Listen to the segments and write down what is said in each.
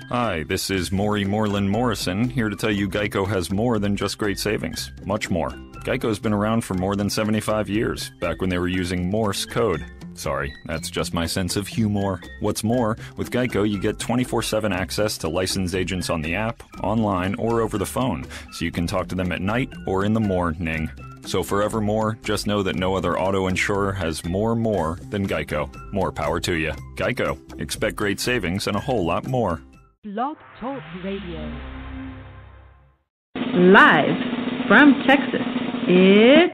Hi, this is Maury Moreland Morrison, here to tell you Geico has more than just great savings. Much more. Geico's been around for more than 75 years, back when they were using Morse code. Sorry, that's just my sense of humor. What's more, with Geico you get 24/7 access to licensed agents on the app, online, or over the phone, so you can talk to them at night or in the morning. So forevermore, just know that no other auto insurer has more than Geico. More power to you. Geico. Expect great savings and a whole lot more. Blog Talk Radio. Live from Texas, it's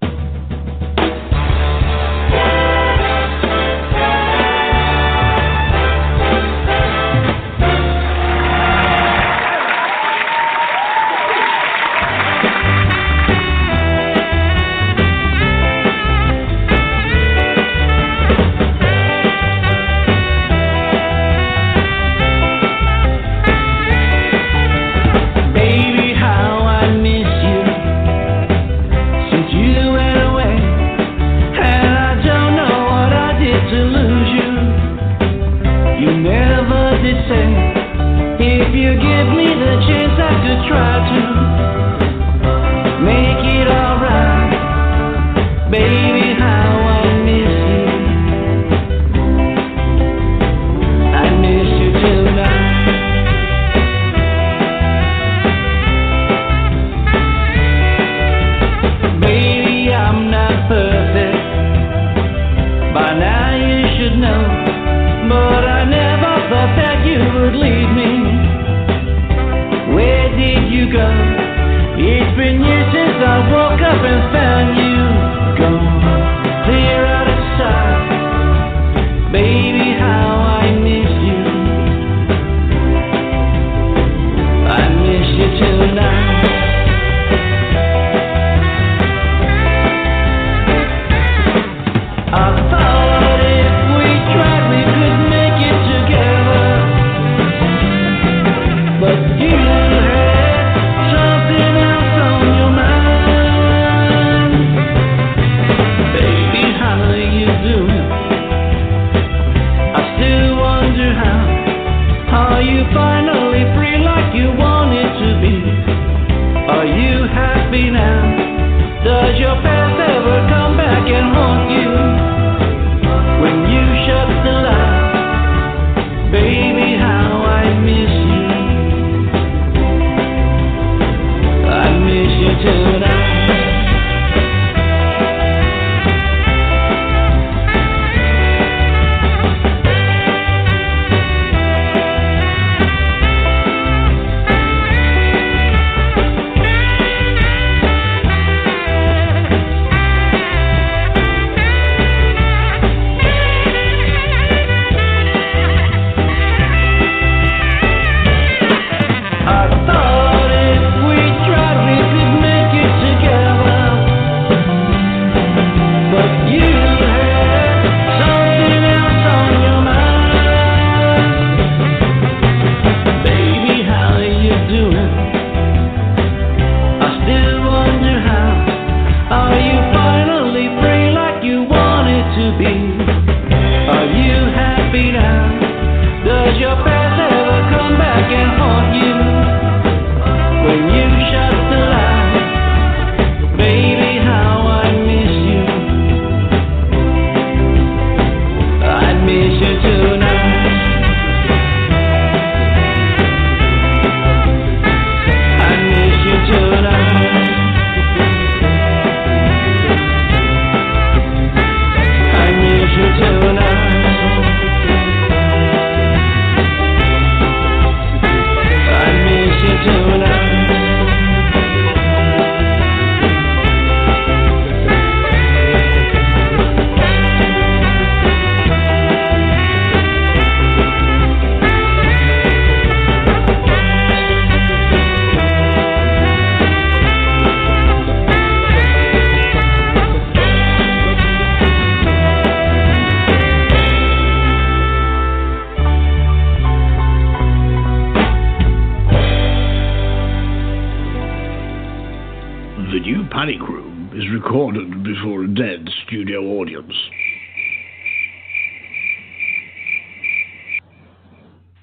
recorded before a dead studio audience.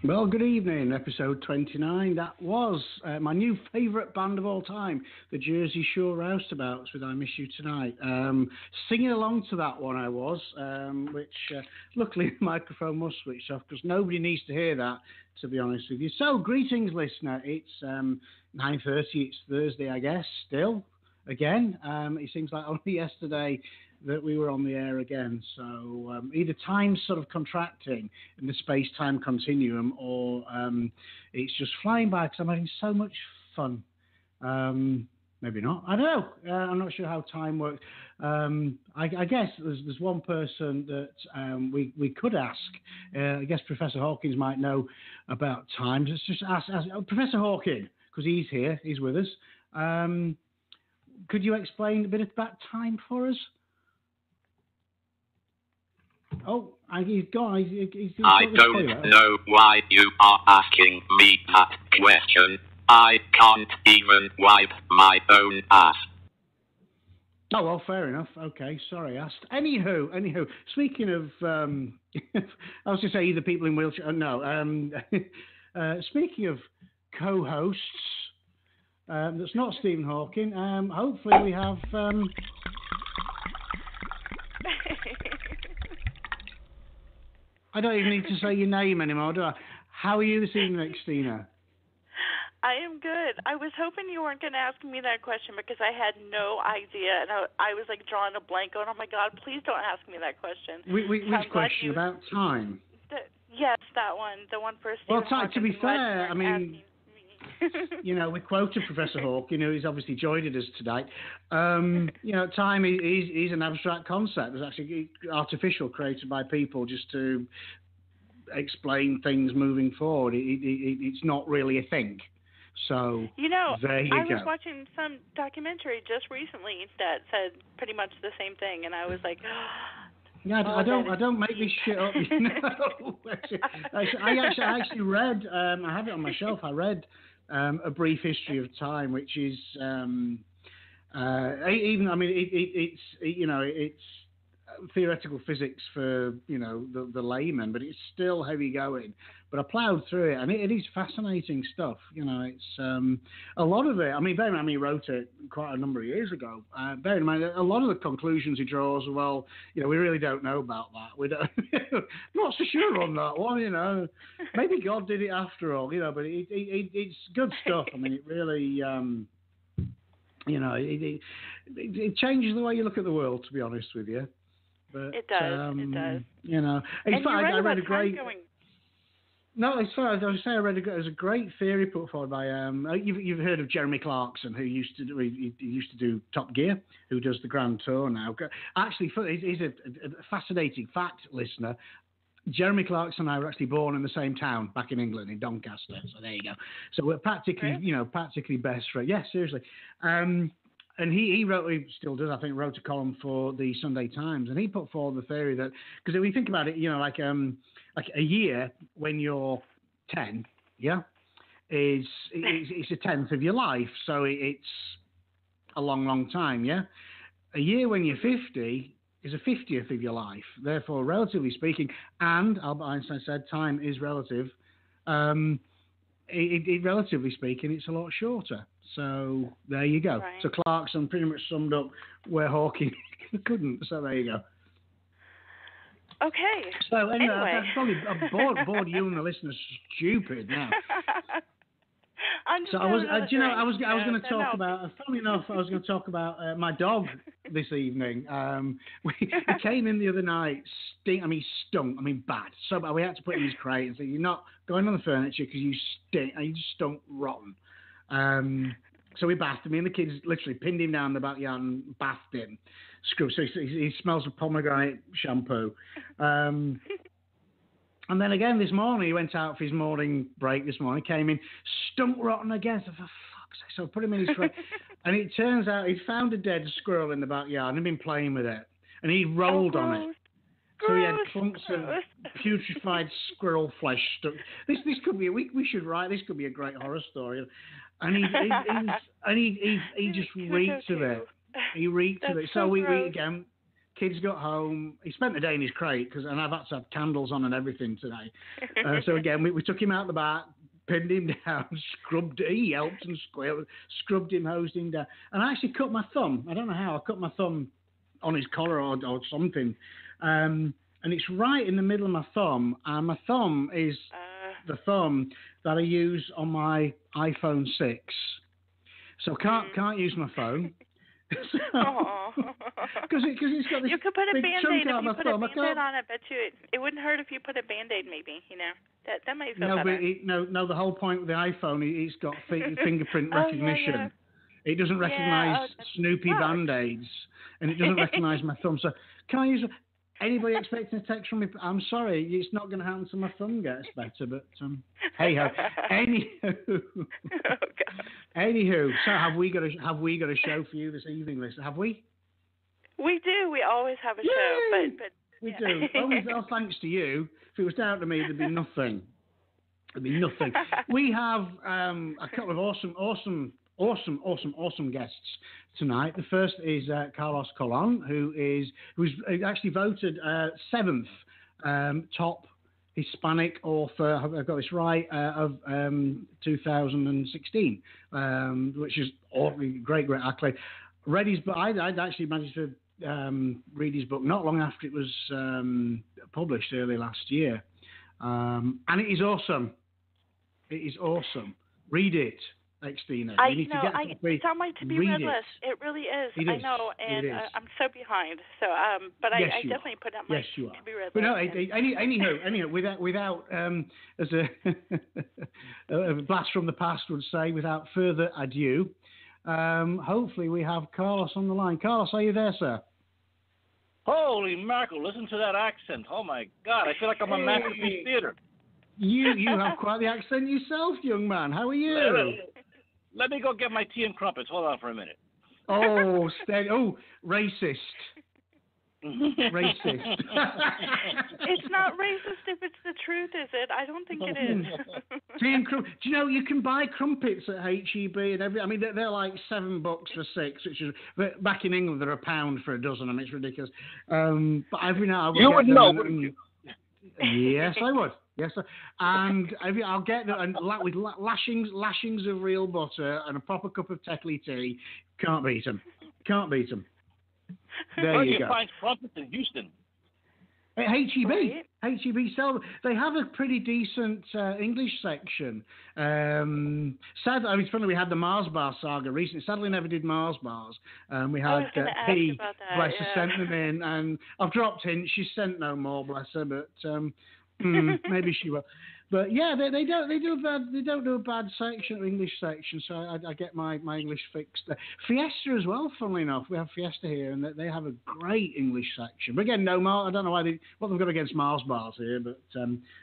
Well, good evening, episode 29. That was my new favourite band of all time, the Jersey Shore Roustabouts with I Miss You Tonight. Singing along to that one I was, which luckily the microphone was switched off because nobody needs to hear that, to be honest with you. So, greetings, listener. It's 9:30, it's Thursday, I guess, still, again. It seems like only yesterday that we were on the air again. So either time's sort of contracting in the space-time continuum or it's just flying by because I'm having so much fun. Maybe not. I don't know. I'm not sure how time works. I guess there's one person that we could ask. I guess Professor Hawkins might know about time. Let's just ask Professor Hawkins, because he's here. He's with us. Could you explain a bit about time for us? Oh, he's gone. He's I don't know why you are asking me that question. I can't even wipe my own ass. Oh, well, fair enough. Okay, sorry, asked. Anywho, speaking of, I was going to say either people in wheelchair, no. Speaking of co-hosts, that's not Stephen Hawking, hopefully we have... I don't even need to say your name anymore, do I? How are you this evening, Xtina? I am good. I was hoping you weren't going to ask me that question because I had no idea, and I was like drawing a blank going, oh my God, please don't ask me that question. Which question? About time? Yes, that one. The one for Stephen Well, Hawking. To be fair, I mean... You know, we quoted Professor Hawking, who's obviously joined us tonight. You know, time is an abstract concept. It's actually artificial, created by people just to explain things moving forward. It's not really a thing. So, there you go. I was watching some documentary just recently that said pretty much the same thing, and I was like... Yeah, I don't make this shit up. You know? I actually read. I have it on my shelf. I read A Brief History of Time, which is even. I mean, it's you know, it's theoretical physics for the layman, but it's still heavy going. But I ploughed through it, and it is fascinating stuff. You know, it's a lot of it. I mean, bear in mind, he wrote it quite a number of years ago. Bear in mind, a lot of the conclusions he draws, well, we really don't know about that. We don't, not so sure on that one. Maybe God did it after all. But it's good stuff. I mean, it really. It changes the way you look at the world, to be honest with you. But, it does. It does. In fact, I read a great. No, it's fine. I was saying there's a great theory put forward by you've heard of Jeremy Clarkson, who used to do Top Gear, who does the Grand Tour now. Actually, he's a fascinating fact, listener. Jeremy Clarkson and I were actually born in the same town back in England, in Doncaster. So there you go. So we're practically best friends. Yeah, seriously. And he wrote, he still does, I think, wrote a column for the Sunday Times, and he put forward the theory that, because if we think about it, like a year when you're 10, it's a tenth of your life, so it's a long, long time, yeah. A year when you're 50 is a 50th of your life. Therefore, relatively speaking, and Albert Einstein said time is relative. Relatively speaking, it's a lot shorter. So there you go. Right. So Clarkson pretty much summed up where Hawking couldn't. So there you go. Okay. So anyway. I've probably bored you and the listeners stupid now. I was going to talk about. Funny enough, I was going to talk about my dog this evening. We came in the other night, stunk. I mean, bad. So bad. We had to put him in his crate and say, "You're not going on the furniture because you stink. You just stunk rotten." So we bathed him. Me and the kids literally pinned him down in the backyard and bathed him. So he smells of pomegranate shampoo. And then again this morning, he went out for his morning break this morning, came in, stunk rotten again. So for fuck's sake, so I put him in his crate. And it turns out he'd found a dead squirrel in the backyard and had been playing with it. And he rolled on it. So he had clumps of putrefied squirrel flesh stuck. This could be we should write. This could be a great horror story. And he just reeked of it. He reeked of it. So we again Kids got home. He spent the day in his crate, and I've had to have candles on and everything today. So again, we took him out the back, pinned him down, scrubbed. He yelped and squealed, scrubbed him, hosed him down. And I actually cut my thumb. I don't know how. I cut my thumb on his collar or something. And it's right in the middle of my thumb. And my thumb is the thumb that I use on my iPhone 6. So can't use my phone. Because it's got this. You could put a big Band-Aid chunk out if you my put thumb. a Band-Aid on it. Bet you it wouldn't hurt if you put a Band-Aid, maybe. That might feel better. No. The whole point with the iPhone, it's got fingerprint recognition. Yeah. It doesn't recognize Snoopy Band-Aids, and it doesn't recognize my thumb. So can I use? Anybody expecting a text from me? I'm sorry, it's not going to happen until my thumb gets better. But hey ho. Anywho, so have we got a show for you this evening, Lisa? Have we? We do. We always have a show, but we do. All thanks to you. If it was down to me, there'd be nothing. We have a couple of awesome guests tonight. The first is Carlos Colon, who's actually voted 7th top Hispanic author. I've got this right, of 2016, which is great accolade. Read his book. I'd actually managed to read his book not long after it was published early last year, and it is awesome. It is awesome. Read it. Xtina. It's on my to-be-read list. It really is. I know, and I'm so behind. So, but I definitely put it on my to-be-read list. But no, anyhow, without as a blast from the past would say, without further ado, hopefully we have Carlos on the line. Carlos, are you there, sir? Holy mackerel! Listen to that accent. Oh my God! I feel like I'm a Masterpiece Theater. You have quite the accent yourself, young man. How are you? Let me go get my tea and crumpets. Hold on for a minute. Oh, steady. Oh, racist. Racist. It's not racist if it's the truth, is it? I don't think it is. Tea and crumpets. Do you know you can buy crumpets at HEB and every? I mean, they're like $7 for 6, which is back in England they're £1 for a dozen. I mean, it's ridiculous. But every now you would know, wouldn't you? Yes, I would. Yes, sir. And I'll get them, and with lashings of real butter and a proper cup of Tetley tea. Can't beat them. There you go. Find crumpets in Houston. At HEB. HEB sell. They have a pretty decent English section. Sadly, I mean, it's funny, we had the Mars bar saga recently. Sadly, never did Mars bars. We had P. Bless her, sent them in, and I've dropped hints. She sent no more, bless her, but. Maybe she will, but yeah, they don't do a bad section or English section, so I get my English fixed there. Fiesta as well, funnily enough, we have Fiesta here, and they have a great English section. But again, no Mars. I don't know what they've got against Mars bars here, but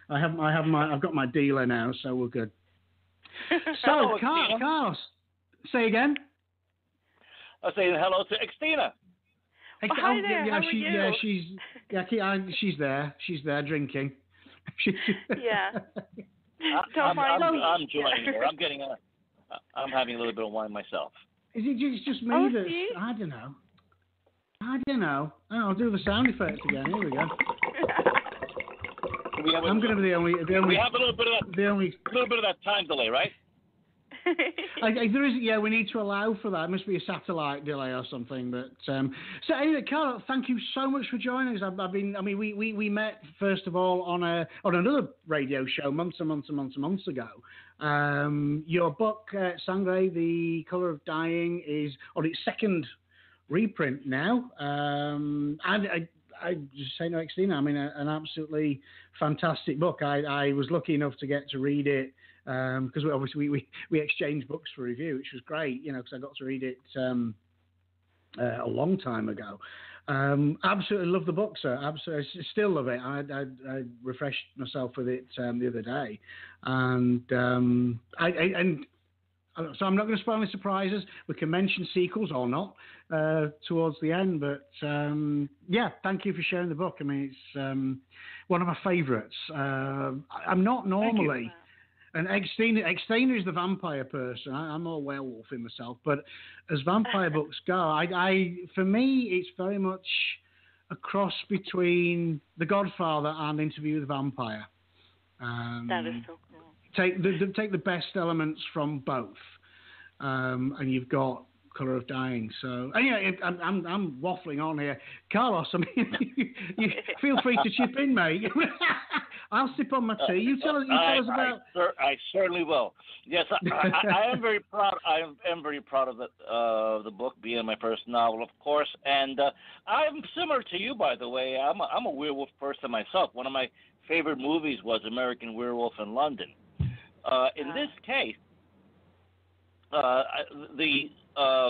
I've got my dealer now, so we're good. So, Carlos, say again. I say hello to Xtina. Hi there. How are you? She's there. She's there drinking. Yeah. I'm enjoying it. I'm having a little bit of wine myself. Is it just me that's? I don't know. Oh, I'll do the sound effects again. Here we go. I'm going to be the only. We have a little bit of that time delay, right? There is, yeah. We need to allow for that. It must be a satellite delay or something. But so anyway, Carl, thank you so much for joining us. We met first of all on another radio show months ago. Your book, Sangre: The Color of Dying, is on its second reprint now, and I just say no, Xtina. I mean, an absolutely fantastic book. I was lucky enough to get to read it. Because we exchanged books for review, which was great, because I got to read it a long time ago. Absolutely love the book, sir. Absolutely, I still love it. I refreshed myself with it the other day, and so I'm not going to spoil any surprises. We can mention sequels or not towards the end, but yeah, thank you for sharing the book. I mean, it's one of my favourites. I'm not normally. And Xtina is the vampire person. I'm more werewolf in myself. But as vampire books go, for me, it's very much a cross between The Godfather and Interview with the Vampire. That is so cool. Take the best elements from both, and you've got Colour of Dying. So anyway, I'm waffling on here, Carlos. I mean, you feel free to chip in, mate. I'll sip on my tea. You tell us about. I certainly will. Yes, I am very proud. I am very proud of the book being my first novel, of course, and I'm similar to you, by the way. I'm a werewolf person myself. One of my favorite movies was American Werewolf in London. In this case, the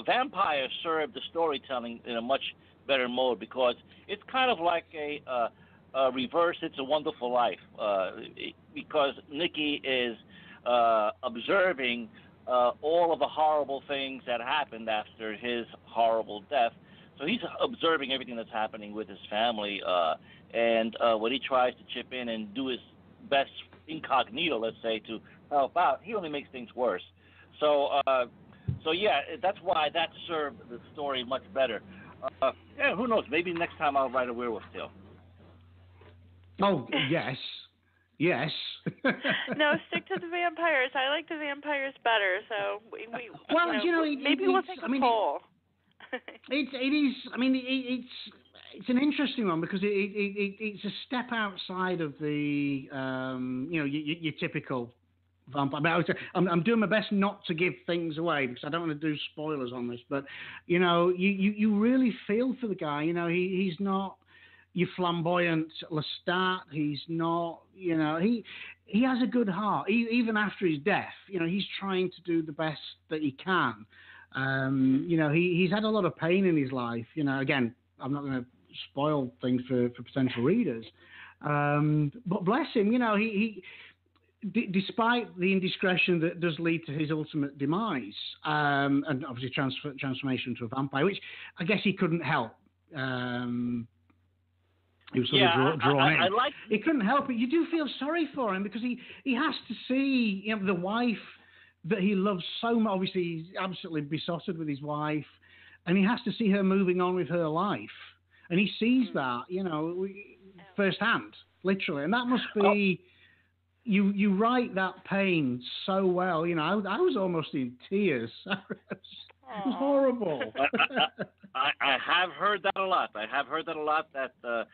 vampire served the storytelling in a much better mode because it's kind of like a reverse It's a Wonderful Life, because Nicky is observing all of the horrible things that happened after his horrible death. So he's observing everything that's happening with his family, and when he tries to chip in and do his best incognito, let's say, to help out, he only makes things worse. So yeah, that's why that served the story much better. Yeah, who knows? Maybe next time I'll write a werewolf tale. Oh, yes. Yes. No, stick to the vampires. I like the vampires better, so we well, maybe we'll take a poll. It is. I mean, it's an interesting one because it's a step outside of the your typical vampire. I mean, I'm doing my best not to give things away because I don't want to do spoilers on this. But you really feel for the guy. He's not your flamboyant Lestat. He's not. He has a good heart. Even after his death, he's trying to do the best that he can. He's had a lot of pain in his life. Again, I'm not going to spoil things for potential readers. But bless him, he despite the indiscretion that does lead to his ultimate demise, and obviously transformation into a vampire, which I guess he couldn't help. He was sort of drawn in. He couldn't help it. You do feel sorry for him because he has to see the wife that he loves so much. Obviously, he's absolutely besotted with his wife, and he has to see her moving on with her life. And he sees that, firsthand, literally. And that must be, you write that pain so well. I was almost in tears. It was horrible. I have heard that a lot. That the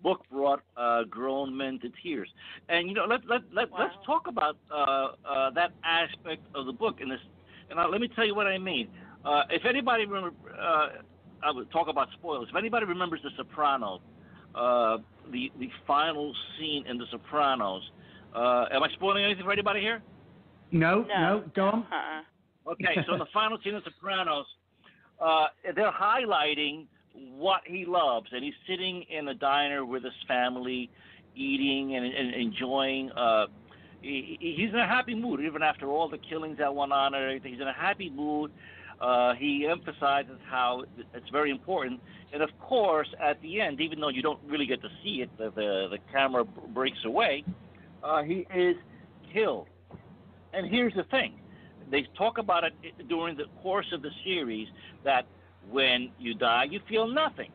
book brought grown men to tears. And let's talk about that aspect of the book in this. And let me tell you what I mean. If anybody remember, I would talk about spoilers. If anybody remembers The Sopranos, the final scene in The Sopranos, am I spoiling anything for anybody here? No, go on. Okay, so in the final scene of The Sopranos, they're highlighting what he loves, and he's sitting in a diner with his family, eating and enjoying. He's in a happy mood, even after all the killings that went on and everything. He's in a happy mood. He emphasizes how it's very important. And, of course, at the end, even though you don't really get to see it, the camera breaks away, he is killed. And here's the thing. They talk about it during the course of the series that when you die, you feel nothing.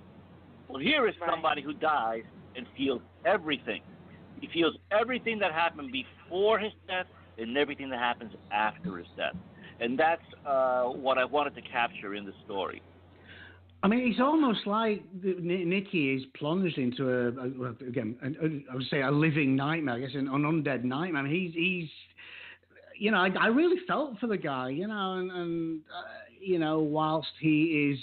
Well, here is somebody who dies and feels everything. He feels everything that happened before his death and everything that happens after his death. And that's what I wanted to capture in the story. I mean, it's almost like Nicky is plunged into I would say a living nightmare, I guess, an undead nightmare. He's I really felt for the guy, and whilst he is,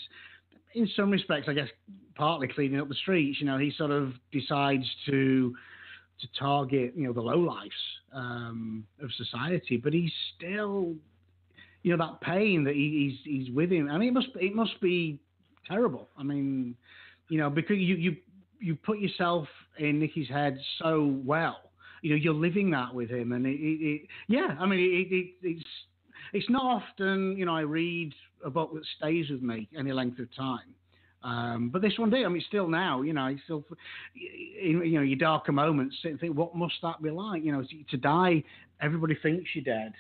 in some respects, I guess, partly cleaning up the streets, he sort of decides to target, the lowlifes of society, but he's still, that pain that he's with him. I mean, it must be terrible. I mean, because you put yourself in Nicky's head so well. You're living that with him, and it's not often, I read a book that stays with me any length of time. But this one did. I mean, still now, still, your darker moments, sit and think, what must that be like? To die, everybody thinks you're dead.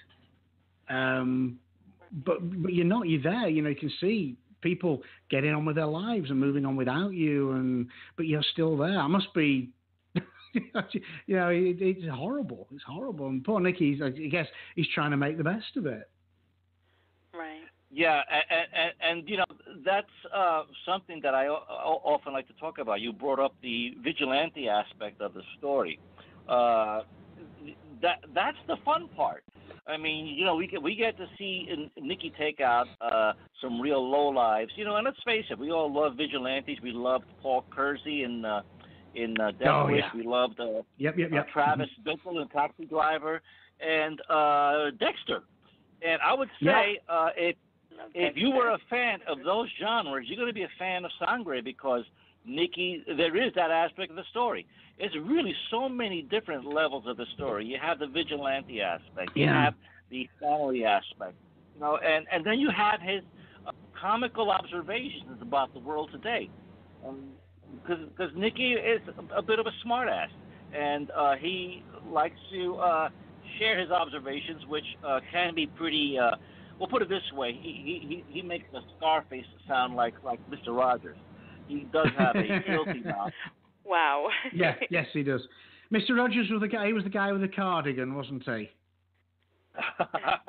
But you're not, you're there, you can see people getting on with their lives and moving on without you, but you're still there. I must be. It's horrible. It's horrible. And poor Nicky, I guess he's trying to make the best of it. Right. Yeah, and that's something that I often like to talk about. You brought up the vigilante aspect of the story. That's the fun part. I mean, we get to see Nicky take out some real lowlives. And let's face it, we all love vigilantes. We loved Paul Kersey in Death Wish. We loved Travis Bickle in Taxi Driver, and Dexter. And I would say if you were a fan of those genres, you're going to be a fan of Sangre, because Nicky, there is that aspect of the story. It's really so many different levels of the story. You have the vigilante aspect. You have the family aspect. And then you have his comical observations about the world today. Because Nicky is a bit of a smartass, and he likes to share his observations, which can be pretty. We'll put it this way: he makes the Scarface sound like Mr. Rogers. He does have a filthy mouth. Wow. Yes, he does. Mr. Rogers was the guy. He was the guy with the cardigan, wasn't he?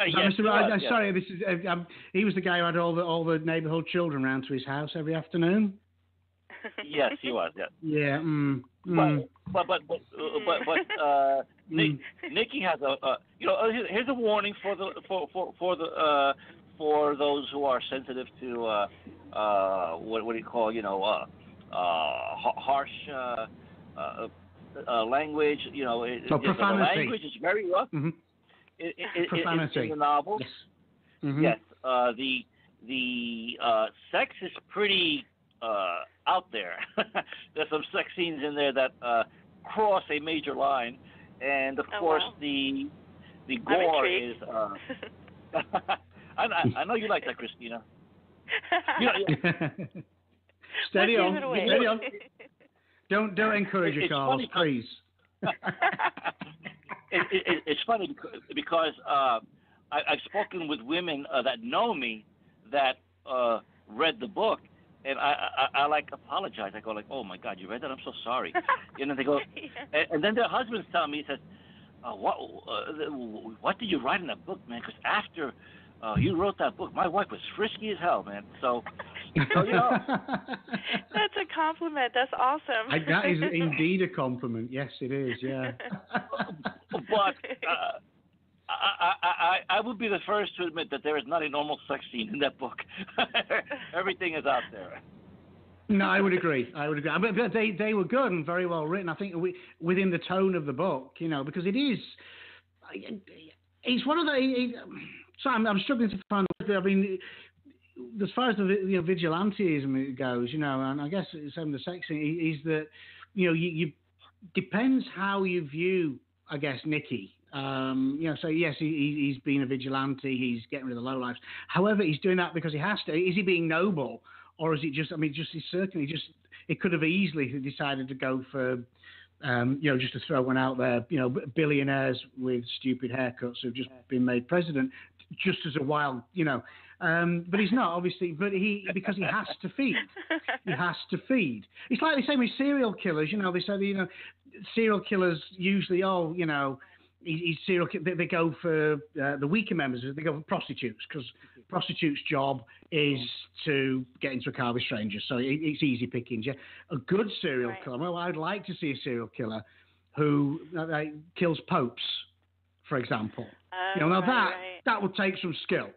Yes, Mr. Rogers. Sorry, this is. He was the guy who had all the neighbourhood children round to his house every afternoon. Yes, he was. Yes. Yeah. Nicky has here's a warning for those who are sensitive to what do you call harsh language. Profanity. The language is very rough. Mm-hmm. Profanity. In the novel. Yes. Mm-hmm. Yes. The sex is pretty out there. There's some sex scenes in there that cross a major line, and of course the gore is. I know you like that, Xtina. Steady on. Steady on. Don't encourage your Carlos, please. It's funny because I've spoken with women that know me that read the book, and I like apologize. I go like, "Oh my God, you read that? I'm so sorry." And then they go, and then their husbands tell me, he says, "What did you write in that book, man? Because after you wrote that book, my wife was frisky as hell, man." So That's a compliment. That's awesome. That is indeed a compliment. Yes, it is. Yeah. But I would be the first to admit that there is not a normal sex scene in that book. Everything is out there. No, I would agree. But they were good and very well written. I think within the tone of the book, because it is. It's one of the. So I'm struggling to find. I mean, as far as the vigilantism goes, and I guess some of the sex thing is that, you depends how you view, I guess, Nicky. So yes, he's been a vigilante. He's getting rid of the lowlifes. However, he's doing that because he has to. Is he being noble, or is it just? I mean, it could have easily decided to go for, just to throw one out there. Billionaires with stupid haircuts who've just been made president, just as a wild, But he's not, obviously. But because he has to feed. He has to feed. It's like they say with serial killers. They say serial killers usually, he's serial. They go for the weaker members. They go for prostitutes, because prostitutes' job is to get into a car with strangers. So it's easy pickings. Yeah, a good serial killer. Well, I'd like to see a serial killer who kills popes, for example. That would take some skill.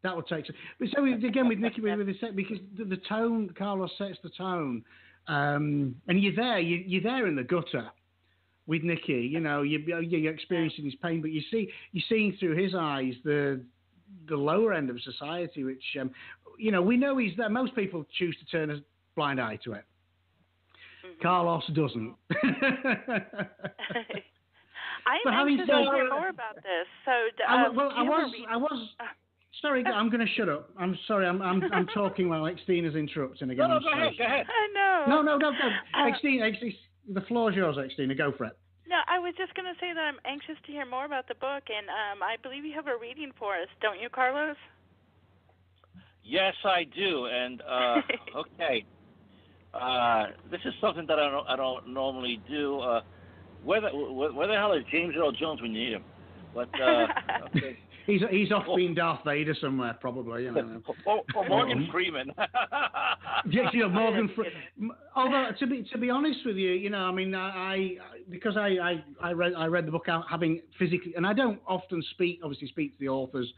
That would take some. But so again with Nicky, because the tone, Carlos sets the tone, and you're there in the gutter with Nicky. You're experiencing his pain, but you're seeing through his eyes the lower end of society, which we know he's there. Most people choose to turn a blind eye to it. Mm-hmm. Carlos doesn't. I'm anxious to hear more about this. So, I was. Sorry, I'm going to shut up. I'm sorry. I'm talking while Xtina's interrupting again. No, go ahead. I know. No. Xtina, the floor's yours, Xtina. Go for it. No, I was just going to say that I'm anxious to hear more about the book, and I believe you have a reading for us, don't you, Carlos? Yes, I do. And okay, this is something that I don't normally do. Where the hell is James Earl Jones when you need him? But okay. He's off being Darth Vader somewhere, probably. You know. or Morgan Freeman. Yes, Morgan Freeman. Although to be honest with you, I mean, because I read the book out having physically, and I don't often speak to the authors,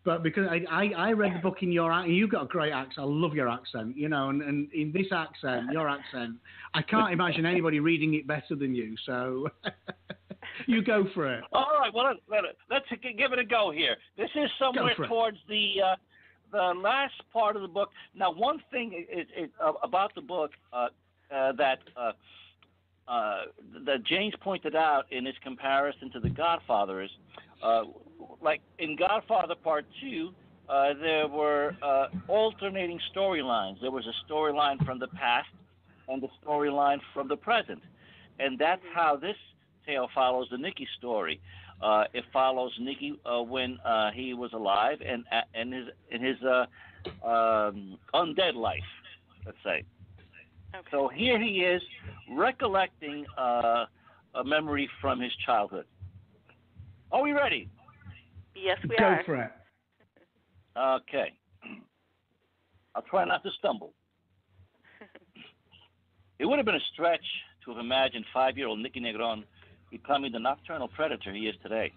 but because I read the book in your accent, you've got a great accent. I love your accent, and in this accent, your accent, I can't imagine anybody reading it better than you. So you go for it. All right, well let's give it a go here. This is somewhere towards the last part of the book. Now, one thing is about the book that James pointed out in his comparison to The Godfather is. Like in Godfather Part 2, there were alternating storylines. There was a storyline from the past and the storyline from the present. And that's how this tale follows the Nicky story. It follows Nicky when he was alive and his undead life, let's say. Okay. So here he is recollecting a memory from his childhood. Are we ready? Yes, we are. Go for it. Okay. I'll try not to stumble. It would have been a stretch to have imagined 5-year-old Nicky Negron becoming the nocturnal predator he is today.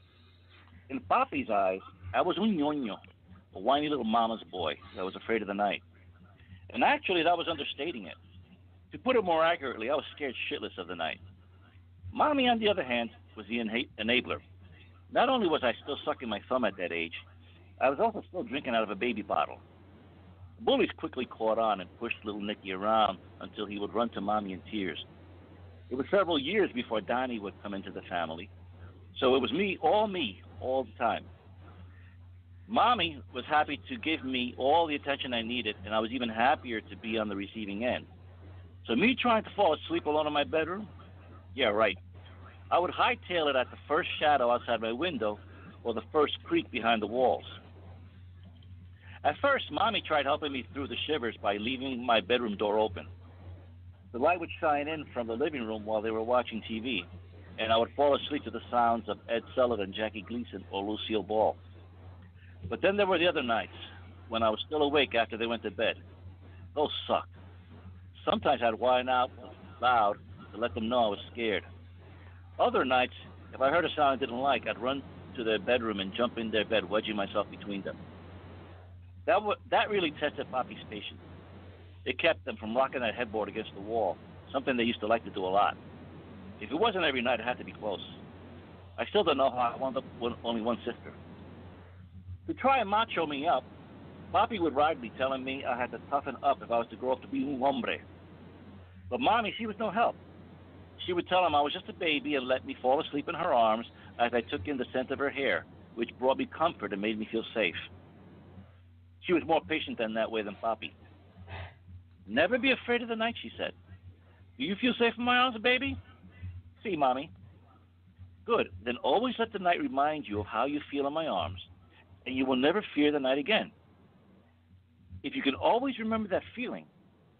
In Papi's eyes, I was un ñoño, a whiny little mama's boy that was afraid of the night. And actually, that was understating it. To put it more accurately, I was scared shitless of the night. Mommy, on the other hand, was the enabler. Not only was I still sucking my thumb at that age, I was also still drinking out of a baby bottle. The bullies quickly caught on and pushed little Nicky around until he would run to Mommy in tears. It was several years before Donnie would come into the family, so it was me all the time. Mommy was happy to give me all the attention I needed, and I was even happier to be on the receiving end. So me trying to fall asleep alone in my bedroom? Yeah, right. I would hightail it at the first shadow outside my window or the first creak behind the walls. At first, Mommy tried helping me through the shivers by leaving my bedroom door open. The light would shine in from the living room while they were watching TV, and I would fall asleep to the sounds of Ed Sullivan, Jackie Gleason, or Lucille Ball. But then there were the other nights, when I was still awake after they went to bed. Those sucked. Sometimes I'd whine out loud to let them know I was scared. Other nights, if I heard a sound I didn't like, I'd run to their bedroom and jump in their bed, wedging myself between them. That really tested Papi's patience. It kept them from rocking that headboard against the wall, something they used to like to do a lot. If it wasn't every night, it had to be close. I still don't know how I wound up with only one sister. To try and macho me up, Papi would ride me, telling me I had to toughen up if I was to grow up to be un hombre. But Mommy, she was no help. She would tell him I was just a baby and let me fall asleep in her arms as I took in the scent of her hair, which brought me comfort and made me feel safe. She was more patient that way than Papi. Never be afraid of the night, she said. Do you feel safe in my arms, baby? See, Mommy. Good. Then always let the night remind you of how you feel in my arms, and you will never fear the night again. If you can always remember that feeling,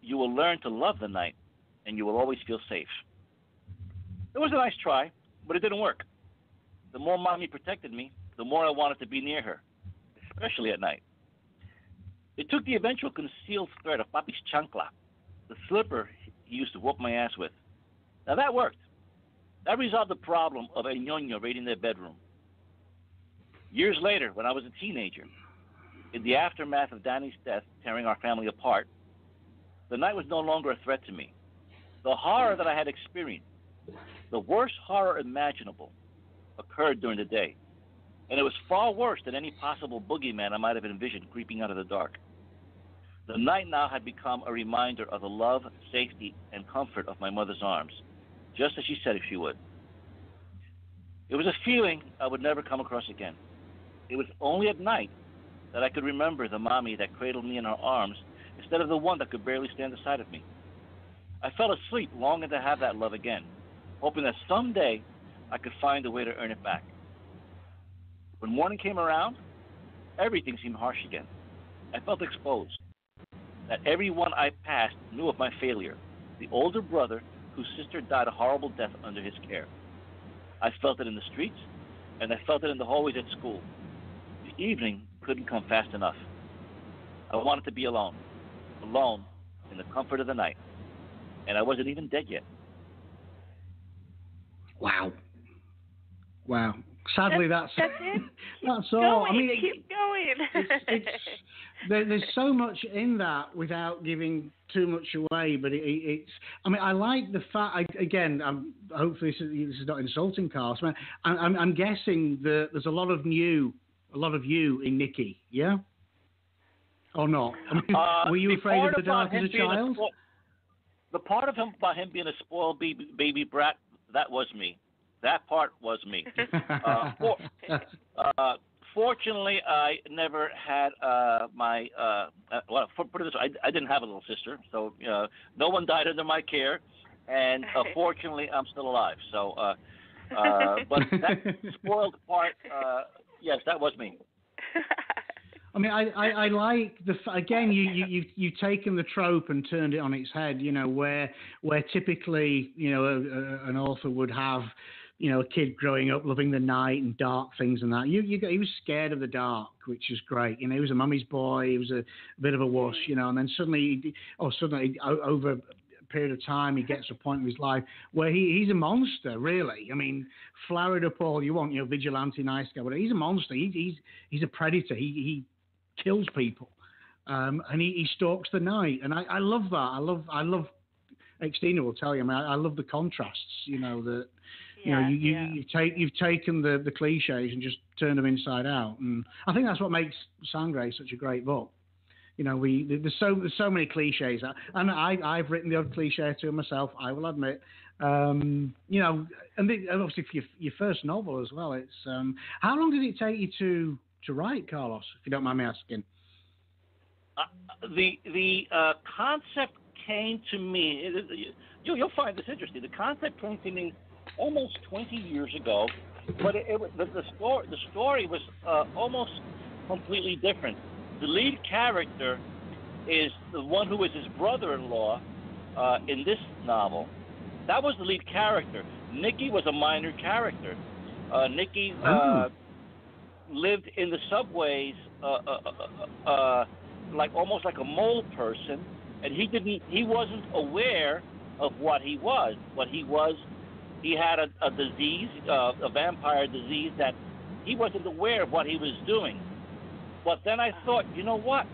you will learn to love the night, and you will always feel safe. It was a nice try, but it didn't work. The more Mommy protected me, the more I wanted to be near her, especially at night. It took the eventual concealed threat of Papi's chancla, the slipper he used to whoop my ass with. Now that worked. That resolved the problem of a ñoño raiding their bedroom. Years later, when I was a teenager, in the aftermath of Danny's death tearing our family apart, the night was no longer a threat to me. The horror that I had experienced, the worst horror imaginable, occurred during the day, and it was far worse than any possible boogeyman I might have envisioned creeping out of the dark. The night now had become a reminder of the love, safety, and comfort of my mother's arms, just as she said she would. It was a feeling I would never come across again. It was only at night that I could remember the Mommy that cradled me in her arms instead of the one that could barely stand beside of me. I fell asleep longing to have that love again, hoping that someday I could find a way to earn it back. When morning came around, everything seemed harsh again. I felt exposed. That everyone I passed knew of my failure. The older brother whose sister died a horrible death under his care. I felt it in the streets, and I felt it in the hallways at school. The evening couldn't come fast enough. I wanted to be alone in the comfort of the night. And I wasn't even dead yet. Wow. Sadly, that's it. that's Going, all. I mean, keep going. there's so much in that without giving too much away. But it's. I mean, I like the fact. Hopefully, this is not insulting, Carl. So I'm guessing that there's a lot of you in Nicky. Yeah. Or not? I mean, were you afraid of the dark as a child? The part of him about him being a spoiled baby brat, that was me. That part was me. Fortunately, I never had put it this way, I didn't have a little sister, so no one died under my care, and fortunately, I'm still alive. So, but that spoiled part, yes, that was me. I mean, I like again. You've taken the trope and turned it on its head. You know, where typically, you know, an author would have, you know, a kid growing up loving the night and dark things and that. He was scared of the dark, which is great. You know, he was a mummy's boy. He was a bit of a wuss, you know. And then suddenly over a period of time, he gets to a point in his life where he's a monster, really. I mean, flower it up all you want, you know, vigilante, nice guy, but he's a monster. He's a predator. He kills people, and he stalks the night, and I love that. I love. Xtina will tell you. I mean, I love the contrasts. You know that. You've taken the cliches and just turned them inside out, and I think that's what makes Sangre such a great book. You know, there's so many cliches, and I've written the odd cliche to myself. I will admit. You know, and obviously for your first novel as well. It's how long did it take you to write, Carlos, if you don't mind me asking? The concept came to me. You'll find this interesting. The concept came to me almost 20 years ago, but the story was almost completely different. The lead character is the one who is his brother-in-law in this novel. That was the lead character. Nicky was a minor character. Nicky lived in the subways almost like a mole person, and he wasn't aware of what he was. He had a disease, a vampire disease, that he wasn't aware of what he was doing. But then I thought, you know what?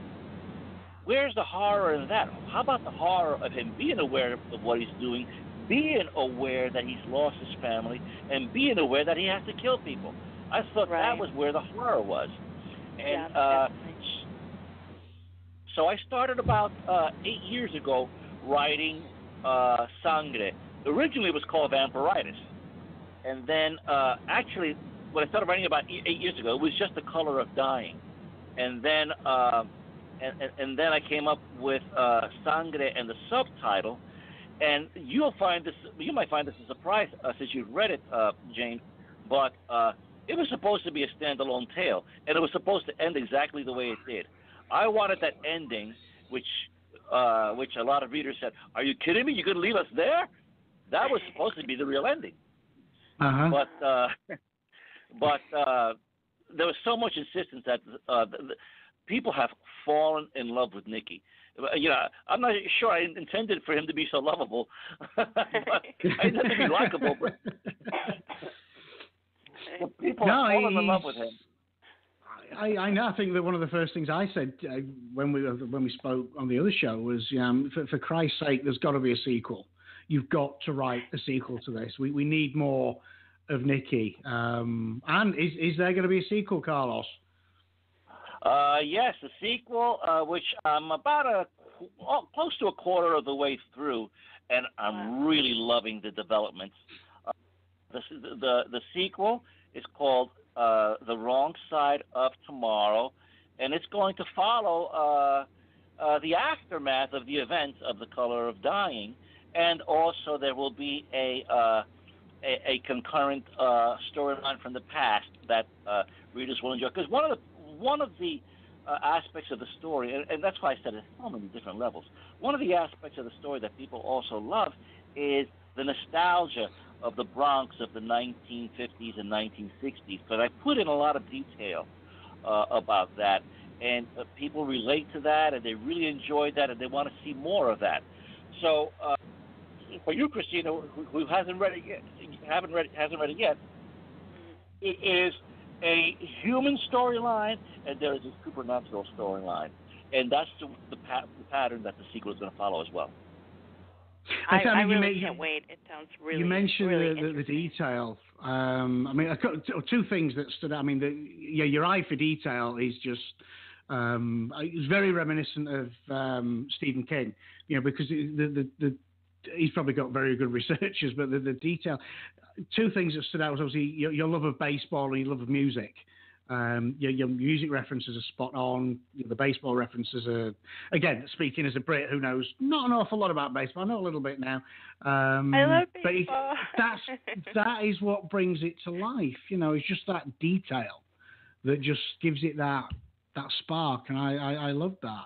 Where's the horror in that? How about the horror of him being aware of what he's doing, being aware that he's lost his family, and being aware that he has to kill people? I thought that was where the horror was. And so I started about 8 years ago writing Sangre. Originally it was called Vampiritis. And then actually, when I started writing about 8 years ago, it was just The Color of Dying. And then and then I came up with Sangre and the subtitle. And you might find this a surprise since you've read it, James, but it was supposed to be a standalone tale, and it was supposed to end exactly the way it did. I wanted that ending, which a lot of readers said, "Are you kidding me? You're going to leave us there?" That was supposed to be the real ending. But there was so much insistence that people have fallen in love with Nicky. You know, I'm not sure I intended for him to be so lovable. But I intended to be likable, but people have fallen in love with him. I know. I think that one of the first things I said when we spoke on the other show was, for Christ's sake, there's got to be a sequel. You've got to write a sequel to this. We need more of Nicky. And is there going to be a sequel, Carlos? Yes, a sequel, which I'm about close to a quarter of the way through, and I'm really loving the developments. The sequel is called The Wrong Side of Tomorrow, and it's going to follow the aftermath of the events of The Color of Dying, and also there will be a concurrent storyline from the past that readers will enjoy. Because one of the aspects of the story, and that's why I said it so many different levels. One of the aspects of the story that people also love is the nostalgia of the Bronx of the 1950s and 1960s. But I put in a lot of detail about that, and people relate to that, and they really enjoyed that, and they want to see more of that. So, for you, Christina, who hasn't read it yet, it is a human storyline, and there is a supernatural storyline, and that's the pattern that the sequel is going to follow as well. I really can't wait. It sounds really. You mentioned really the detail. I mean, I've got two things that stood out. I mean, your eye for detail is just. It's very reminiscent of Stephen King, because he's probably got very good researchers, but the detail. Two things that stood out was obviously your love of baseball and your love of music. Your music references are spot on. The baseball references are, again, speaking as a Brit who knows not an awful lot about baseball. I know a little bit now. I love baseball. That is what brings it to life. It's just that detail that just gives it that spark, and I love that.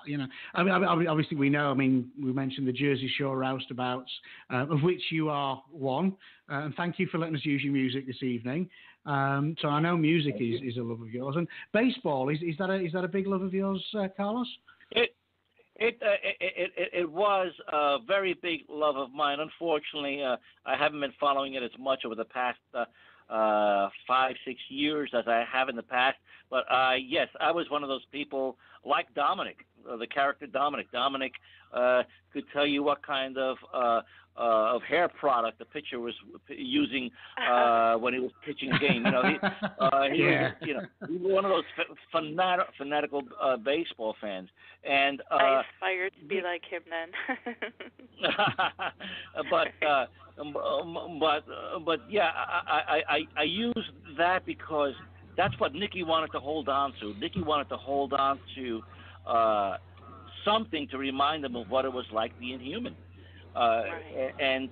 I mean, obviously we know. I mean, we mentioned the Jersey Shore roustabouts, of which you are one, and thank you for letting us use your music this evening. So I know music is a love of yours, and baseball is that a big love of yours, Carlos? It was a very big love of mine. Unfortunately, I haven't been following it as much over the past 5-6 years as I have in the past. But yes, I was one of those people like Dominic, the character Dominic. Dominic could tell you what kind of hair product the pitcher was using when he was pitching a game. He was one of those fanatical baseball fans. And I aspired to be like him then. But yeah, I use that because that's what Nicky wanted to hold on to. Nicky wanted to hold on to something to remind him of what it was like being human. Right. And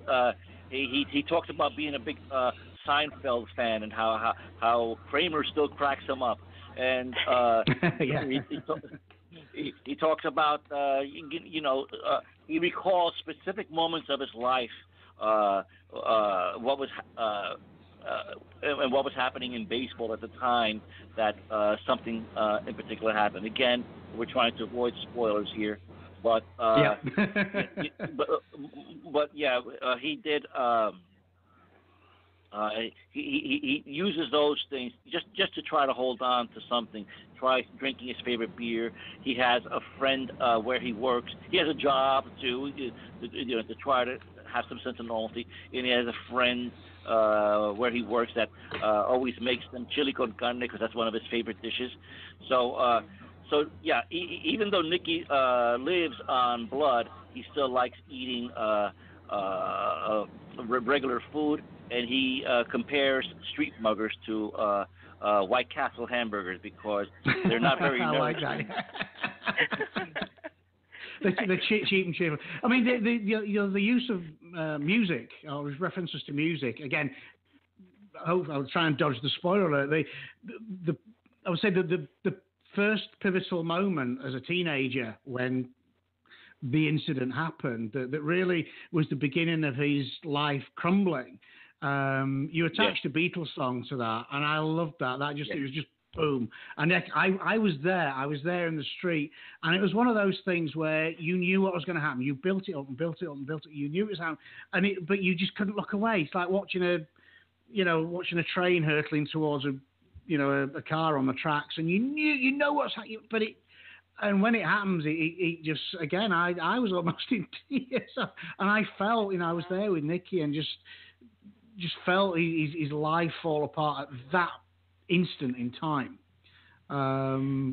he talks about being a big Seinfeld fan and how Kramer still cracks him up. And he talks about he recalls specific moments of his life, what was and what was happening in baseball at the time that something in particular happened. Again, we're trying to avoid spoilers here, but he did. He uses those things just to try to hold on to something. Tries drinking his favorite beer. He has a friend where he works. He has a job too, to try to have some sense of normalcy. And he has a friend where he works that always makes them chili con carne because that's one of his favorite dishes. So even though Nicky lives on blood, he still likes eating regular food, and he compares street muggers to White Castle hamburgers because they're not very nourishing. I like that. The cheap and cheerful. I mean, the use of music, or references to music. Again, I'll try and dodge the spoiler alert. I would say the first pivotal moment as a teenager when the incident happened, that really was the beginning of his life crumbling. You attached a Beatles song to that, and I loved that. It was just boom. And I was there. I was there in the street, and it was one of those things where you knew what was going to happen. You built it up and built it up and built it. You knew it was happening, but you just couldn't look away. It's like watching a train hurtling towards a car on the tracks, and you know what's happening, but it. And when it happens, it just, again, I was almost in tears, and I felt, I was there with Nicky, and just felt his life fall apart at that instant in time.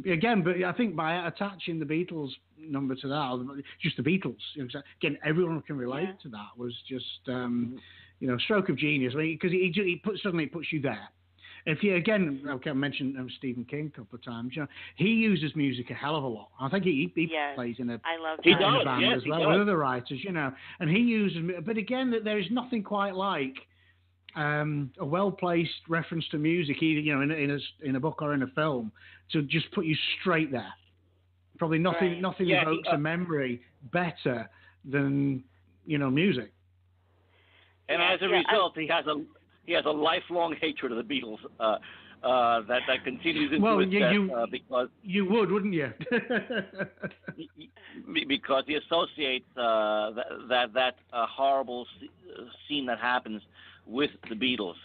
Again, but I think by attaching the Beatles number to that, just the Beatles, again, everyone can relate to that, was just, stroke of genius. Because suddenly it puts you there. If you, again, I mentioned Stephen King a couple of times, he uses music a hell of a lot. I think he plays in a band as well with other writers, and he uses, but again, there is nothing quite like a well-placed reference to music, either in a book or in a film, to just put you straight there. Probably nothing Right. nothing Yeah, evokes a memory better than music. and Yeah, as a yeah, result, he has a lifelong hatred of the Beatles that continues into Well, his death because you would, wouldn't you? because he associates that horrible scene that happens with the Beatles.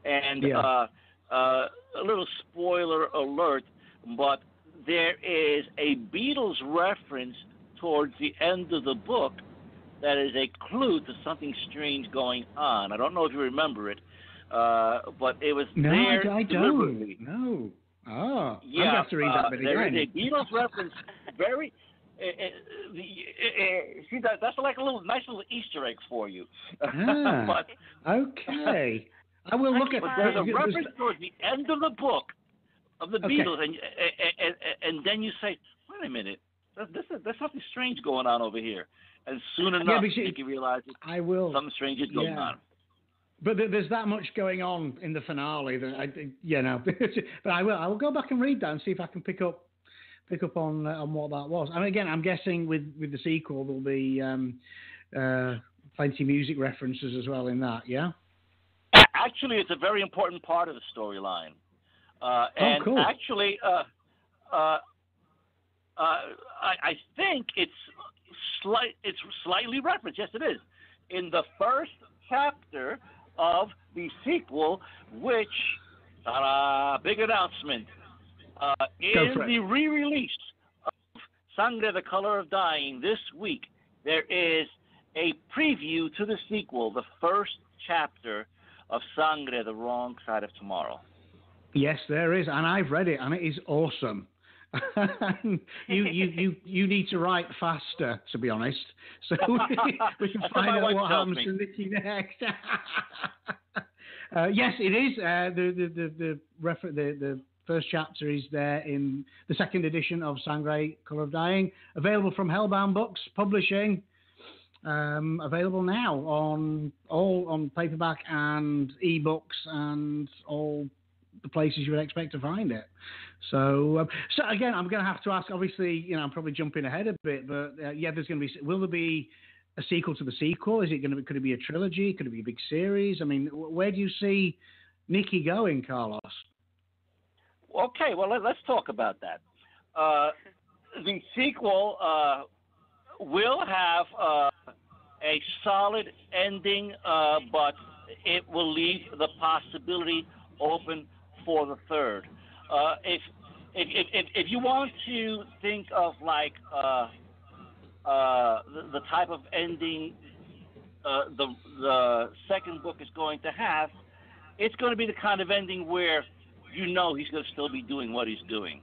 And a little spoiler alert, but there is a Beatles reference towards the end of the book that is a clue to something strange going on. I don't know if you remember it, but it was there I deliberately. don't. No. Oh, Yeah, I'm going to have to read that bit there again. is a Beatles reference. Very. See, that's like a nice little Easter egg for you. Ah, But okay. I will look at. but there's a reference towards the end of the book of the Beatles, and then you say, "Wait a minute, there's something strange going on over here." And soon enough, you realize something strange is going on. But there's that much going on in the finale that But I will go back and read that and see if I can pick up on what that was. And again, I'm guessing with the sequel there'll be plenty of music references as well in that. Yeah. Actually, it's a very important part of the storyline. And cool. actually, I think it's slightly referenced. Yes, it is in the first chapter of the sequel, which big announcement is the re-release of Sangre: The Color of Dying this week. There is a preview to the sequel, the first chapter of Sangre: The Wrong Side of Tomorrow. Yes, there is, and I've read it, and it is awesome. you need to write faster, to be honest, so we can find out what happens to Nicky next. Yes, it is. The first chapter is there in the second edition of Sangre: Color of Dying, available from Hellbound Books Publishing. Available now on paperback and ebooks and all the places you would expect to find it. So again, I'm going to have to ask. Obviously, I'm probably jumping ahead a bit, but there's going to be. Will there be a sequel to the sequel? Is it going to be? Could it be a trilogy? Could it be a big series? I mean, where do you see Nicky going, Carlos? Okay, well let's talk about that. The sequel will have a solid ending, but it will leave the possibility open for the third. If you want to think of like the type of ending the second book is going to have, it's going to be the kind of ending where he's going to still be doing what he's doing,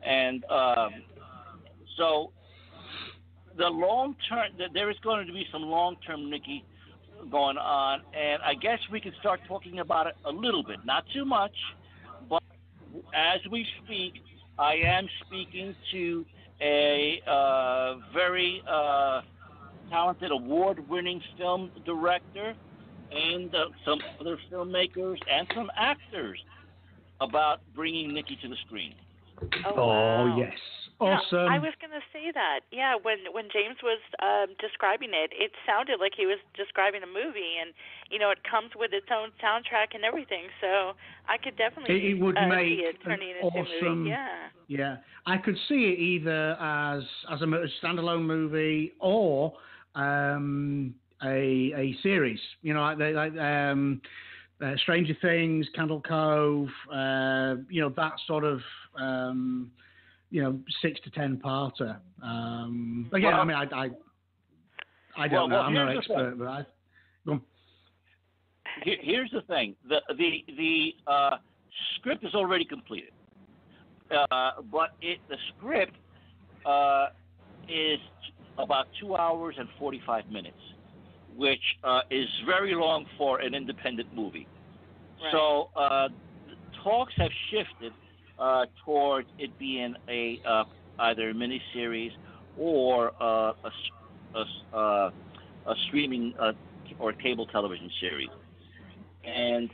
and so the long term, there is going to be some long term Nicky going on, and I guess we can start talking about it a little bit, not too much, but as we speak, I am speaking to a very talented, award-winning film director and some other filmmakers and some actors about bringing Nicky to the screen. Oh, wow. Yes. Awesome. I was going to say that. Yeah, when James was describing it, it sounded like he was describing a movie, and it comes with its own soundtrack and everything. So I could definitely it would make see it turning into awesome, a movie. Yeah. I could see it either as a standalone movie or a series. Like Stranger Things, Candle Cove. That sort of. 6 to 10 parter. Again, I mean, I don't know. I'm not an expert, but here's the thing: the script is already completed, but the script is about 2 hours and 45 minutes, which is very long for an independent movie. Right. So talks have shifted towards it being either a miniseries or a streaming or cable television series. And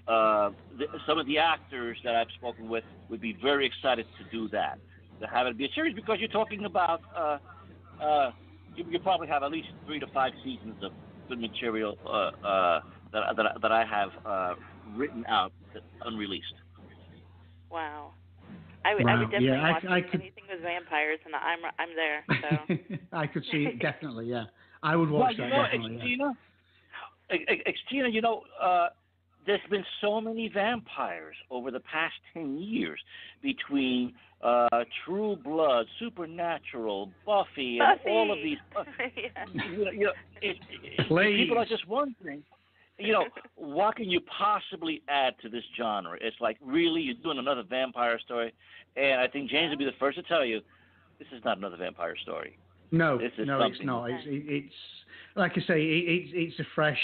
some of the actors that I've spoken with would be very excited to do that. have it be a series because you're talking about you probably have at least 3 to 5 seasons of good material that I have written out unreleased. Wow. I would definitely watch anything with vampires, and I'm there. So. I could see it definitely. Yeah, I would watch that definitely. Xtina, there's been so many vampires over the past 10 years between True Blood, Supernatural, Buffy, and all of these. People are just wondering, what can you possibly add to this genre? It's like, really, you're doing another vampire story? And I think James would be the first to tell you, this is not another vampire story. No, it's not. It's like I say, it's a fresh.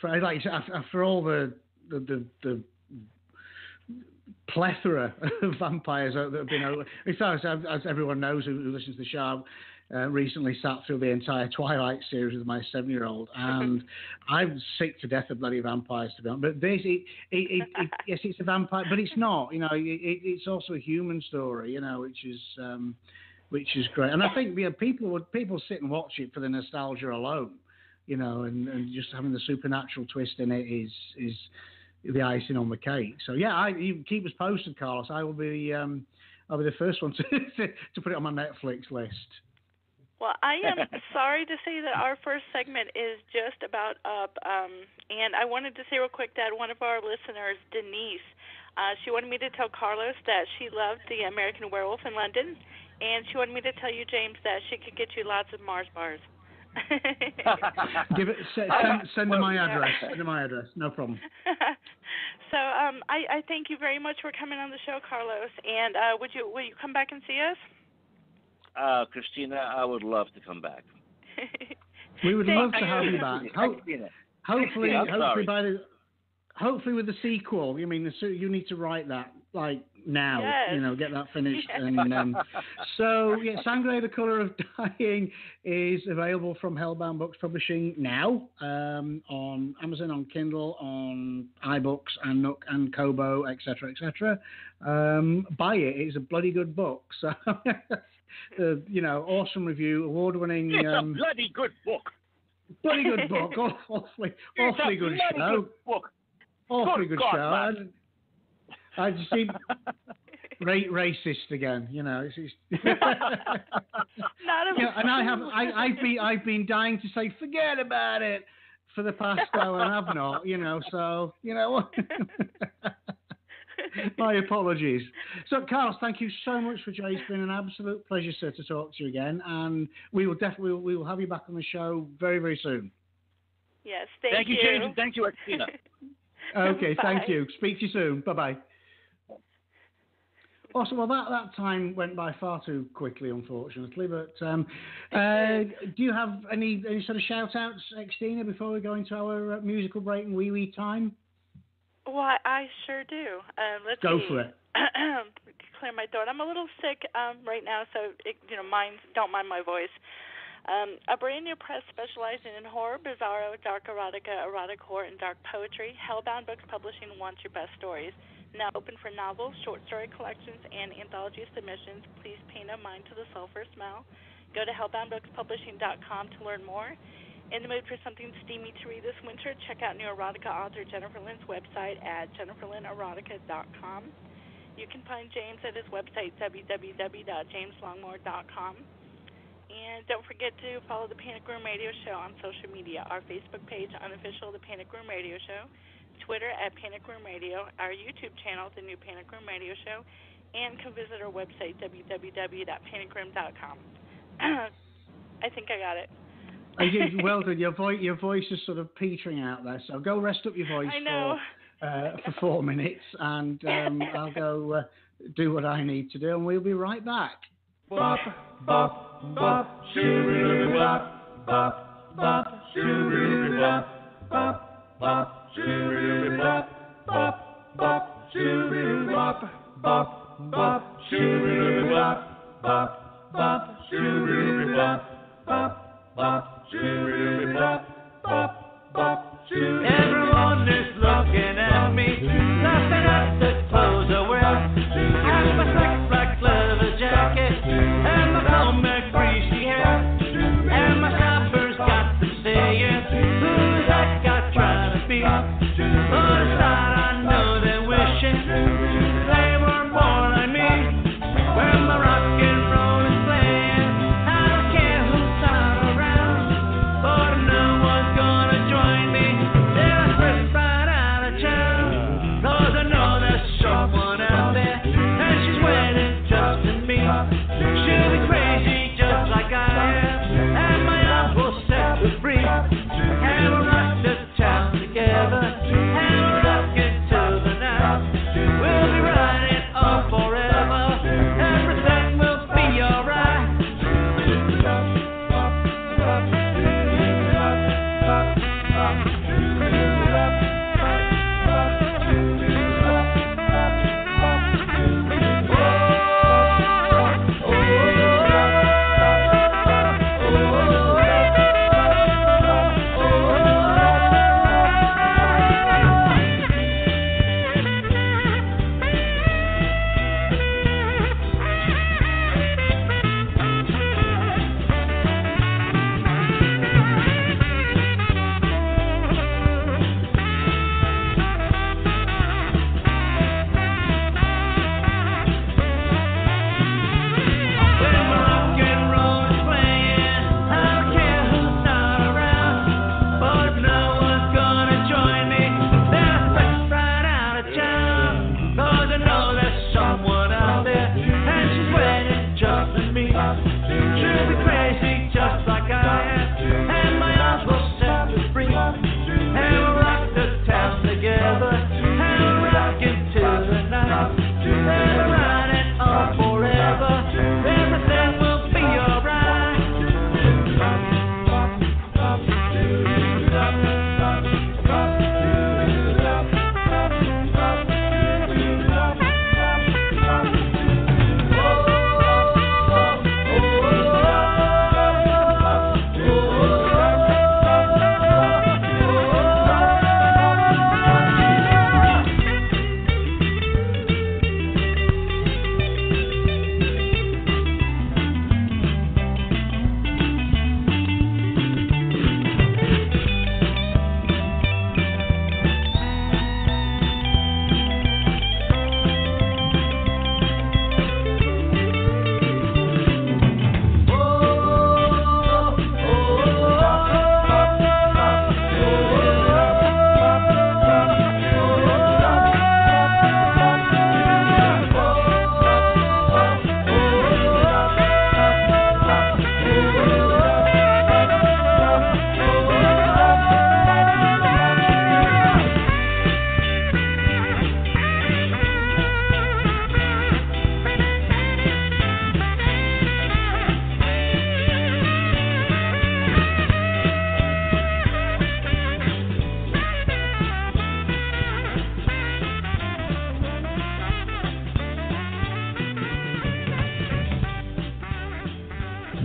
Like after all the plethora of vampires that have been over. In fact, as everyone knows who listens to the show, recently sat through the entire Twilight series with my 7-year-old, and I'm sick to death of bloody vampires, to be honest. But this, yes, it's a vampire, but it's not. It's also a human story, which is great. And I think people sit and watch it for the nostalgia alone. And just having the supernatural twist in it is the icing on the cake. So yeah, you keep us posted, Carlos. I'll be the first one to put it on my Netflix list. Well, I am sorry to say that our first segment is just about up, and I wanted to say real quick that one of our listeners, Denise, she wanted me to tell Carlos that she loved the American Werewolf in London, and she wanted me to tell you, James, that she could get you lots of Mars bars. Send her my address. Send her my address. No problem. So I thank you very much for coming on the show, Carlos. And will you come back and see us? Xtina, I would love to come back. We would love to have you back. Hopefully with the sequel. You need to write that like now. Yes. Get that finished. Yes. And so yeah, Sangre: The Color of Dying is available from Hellbound Books Publishing now on Amazon, on Kindle, on iBooks, and Nook and Kobo, etc., etc. Buy it. It's a bloody good book. So awesome review, award-winning. It's a bloody good book. Bloody good book. Awfully good show. Good book. Awfully good show. I just seem racist again, It's Not a and I've been dying to say forget about it for the past hour, and I've not, So what? My apologies. So, Carlos, thank you so much for joining. It's been an absolute pleasure, sir, to talk to you again, and we will have you back on the show very, very soon. Yes, thank you, James, and thank you, Xtina. Okay, thank you. Speak to you soon. Bye-bye. Awesome. Well, that time went by far too quickly, unfortunately. But do you have any sort of shout-outs, Xtina, before we go into our musical break and wee time? Well, I sure do. Let's go see. for it. Clear my throat. I'm a little sick right now, so don't mind my voice. A brand new press specializing in horror, bizarro, dark erotica, erotic horror, and dark poetry. Hellbound Books Publishing wants your best stories. Now open for novels, short story collections, and anthology submissions. Please pay no mind to the sulfur smell. Go to hellboundbookspublishing.com to learn more. In the mood for something steamy to read this winter, check out new erotica author Jennifer Lynn's website at jenniferlynnerotica.com. You can find James at his website, www.jameslongmore.com. And don't forget to follow the Panic Room Radio Show on social media. Our Facebook page, unofficial, The Panic Room Radio Show. Twitter at Panic Room Radio. Our YouTube channel, The New Panic Room Radio Show. And come visit our website, www.panicroom.com. I think I got it. Well done. Your voice is sort of petering out there. So go rest up your voice for 4 minutes, and I'll go do what I need to do, and we'll be right back. Bop, bop, bop, shoo bop, bop, bop, shoo bop, bop, bop, shoo bop, bop, bop, shoo bop, bop, bop, shoo bop, bop, bop, shoo bop, bop, bop, shoo bop, bop, bop, shoo. Everyone is looking at me, laughing at the clothes I wear, and my sex black leather jacket.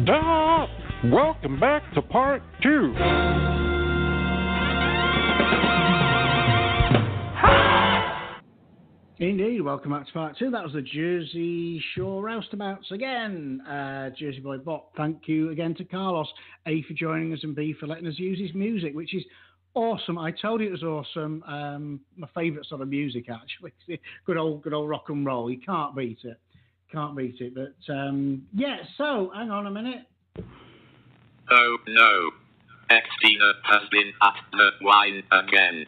Stop! Welcome back to part 2. Indeed, welcome back to part 2. That was the Jersey Shore Roustabouts again. Jersey Boy Bot, thank you again to Carlos, A, for joining us, and B, for letting us use his music, which is awesome. I told you it was awesome. My favourite sort of music, actually. Good old rock and roll. You can't beat it. Can't beat it. But, yeah, so, hang on a minute. Oh, no. Xtina has been at the wine again.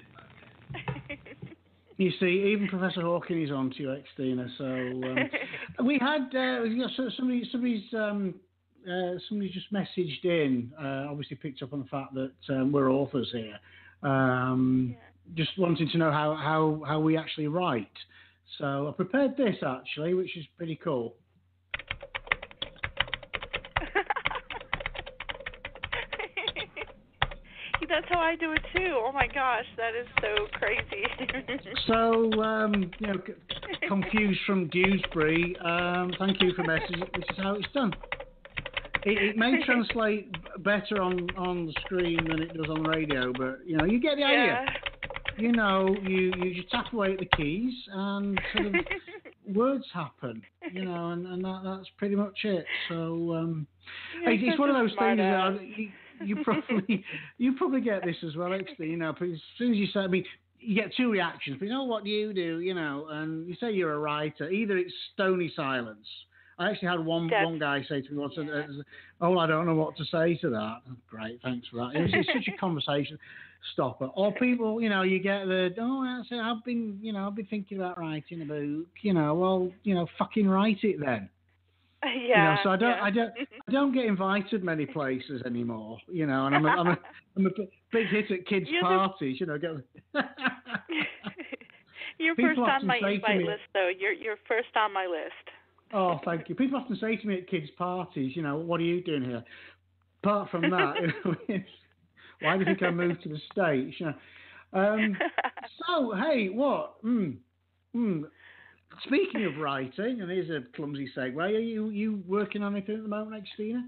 You see, even Professor Hawking is on to you, Xtina. So we had somebody just messaged in. Obviously, picked up on the fact that we're authors here. Just wanting to know how we actually write. So I prepared this actually, which is pretty cool. That's how I do it too. Oh my gosh, that is so crazy. So, confused from Dewsbury, thank you for messaging. This is how it's done. It may translate better on the screen than it does on the radio, but, you get the idea. You just tap away at the keys and sort of words happen, and that's pretty much it. So, it's one of those things that you probably get this as well, actually. As soon as you say, you get two reactions. But what do you do? And you say you're a writer. Either it's stony silence. I actually had one guy say to me once, "Oh, I don't know what to say to that." Great, thanks for that. It's such a conversation stopper. Or people, you get the, that's it. I've been thinking about writing a book. Fucking write it then. Yeah. So I don't get invited many places anymore. And I'm a big hit at kids' parties. You're first on my invite list, though. You're first on my list. Oh, thank you. People often say to me at kids' parties, what are you doing here? Apart from that, why do you think I moved to the States? So, hey, what? Speaking of writing, and here's a clumsy segue, are you working on anything at the moment, Xtina?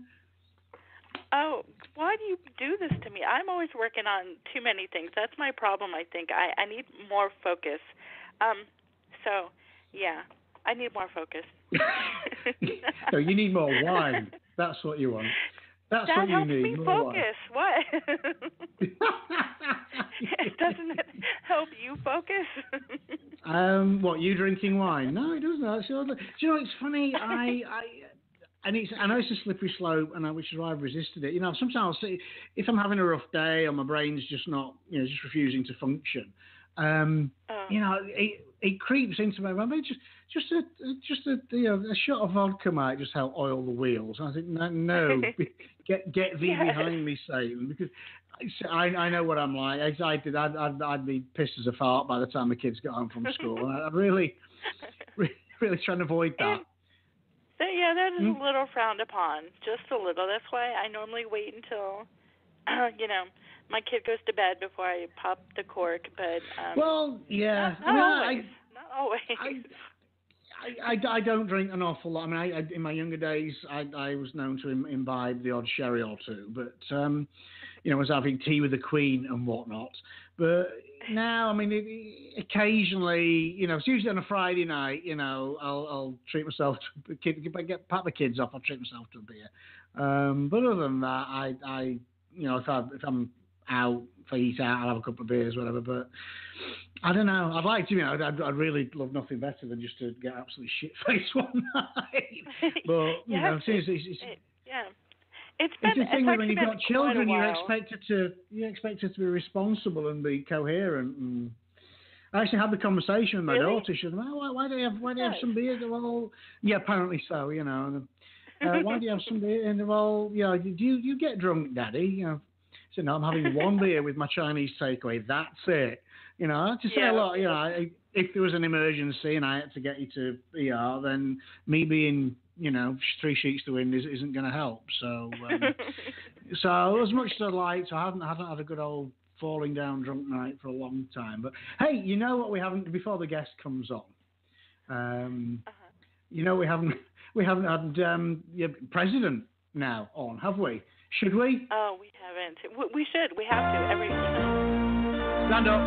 Oh, why do you do this to me? I'm always working on too many things. That's my problem, I think. I need more focus. So, yeah, I need more focus. So you need more wine. That's what you want. That's that what you need. That helps me focus. What? Doesn't it help you focus? What, you drinking wine? No, it doesn't. Do you know, it's funny. I know it's a slippery slope, which is why I've resisted it. Sometimes I'll see if I'm having a rough day or my brain's just not, just refusing to function. It creeps into my mind. Just a shot of vodka might just help oil the wheels. I think no, get thee behind me, Satan, because I know what I'm like. I'd be pissed as a fart by the time the kids got home from school. I'd really trying to avoid that. That is a little frowned upon, just a little. That's why I normally wait until, my kid goes to bed before I pop the cork. But well, yeah, not always. I don't drink an awful lot. In my younger days, I was known to imbibe the odd sherry or two, but I was having tea with the Queen and whatnot. But now, occasionally, it's usually on a Friday night. I'll treat myself to pat the kids off. I'll treat myself to a beer. But other than that, I if I'm out, if I eat out, I'll have a couple of beers, whatever. But I don't know. I'd like to, I'd really love nothing better than just to get absolutely shit-faced one night. But, seriously, it's the thing when you've got children, you're expected to be responsible and be coherent. And I actually had the conversation with my daughter. She said, why do you have some beer? Well, yeah, apparently so, why do you have some beer? And well, do you get drunk, Daddy? I said, no, I'm having one beer with my Chinese takeaway. That's it. I just say a lot. If there was an emergency and I had to get you to ER, then me being, 3 sheets to the wind isn't going to help. So, so as much as I'd like, I haven't had a good old falling down drunk night for a long time. But hey, what we haven't before the guest comes on. We haven't had president now on, have we? Should we? Oh, we haven't. We should. We have to. Stand up.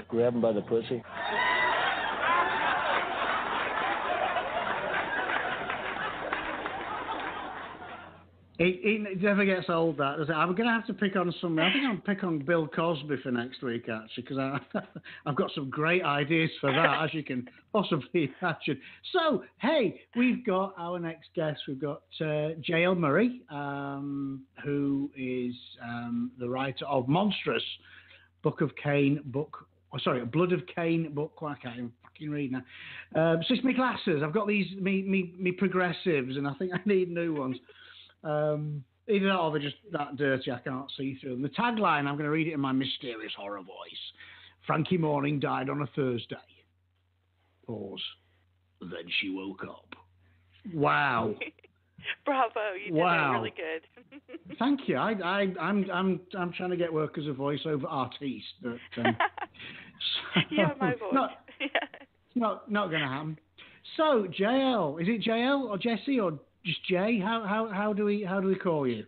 Grab him by the pussy. It never gets old, that, does it? I'm going to have to pick on some. I think I'll pick on Bill Cosby for next week, actually, because I've got some great ideas for that, as you can possibly imagine. So, hey, we've got our next guest. We've got J.L. Murray, who is the writer of Monstrous, Blood of Cain book. I can't even fucking read now. So it's my glasses. I've got these me progressives, and I think I need new ones. Either that or they're just that dirty I can't see through them. The tagline, I'm going to read it in my mysterious horror voice. Frankie Morning died on a Thursday. Pause. Then she woke up. Wow. Bravo, you did that really good. Thank you. I'm trying to get work as a voiceover artiste, but you have my voice. Not going to happen. So JL, is it JL or Jesse or just Jay? How do we call you?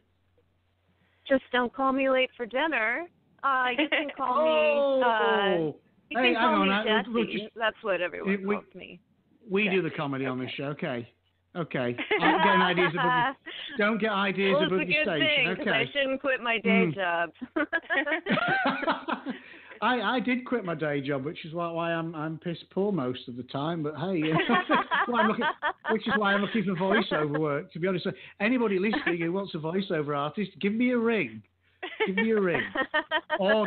Just don't call me late for dinner. You can call me. You can call me Jesse. That's what everyone calls me. We do the comedy on this show. Okay. Don't get ideas above your station. Okay. I shouldn't quit my day job. I did quit my day job, which is why I'm piss poor most of the time. But hey, which is why I'm looking for voiceover work. To be honest, anybody listening who wants a voiceover artist, give me a ring. Or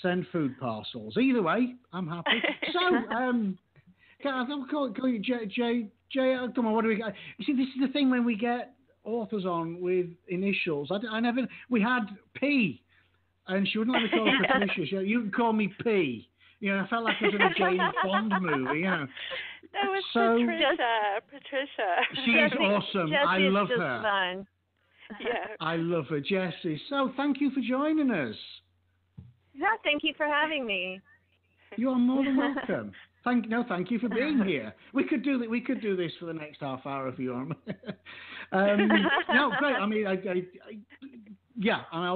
send food parcels. Either way, I'm happy. So I'll call you Jay. Come on, what do we got? You see, this is the thing when we get authors on with initials. We had P, and she wouldn't let me call her Patricia. You can call me P. I felt like I was in a James Bond movie. That was Patricia. She is awesome. Jessie I love is her. Fun. Yeah. I love her, Jessie. So thank you for joining us. Yeah, thank you for having me. You are more than welcome. Thank you for being here. We could do this for the next half hour if you want. No, great. I mean,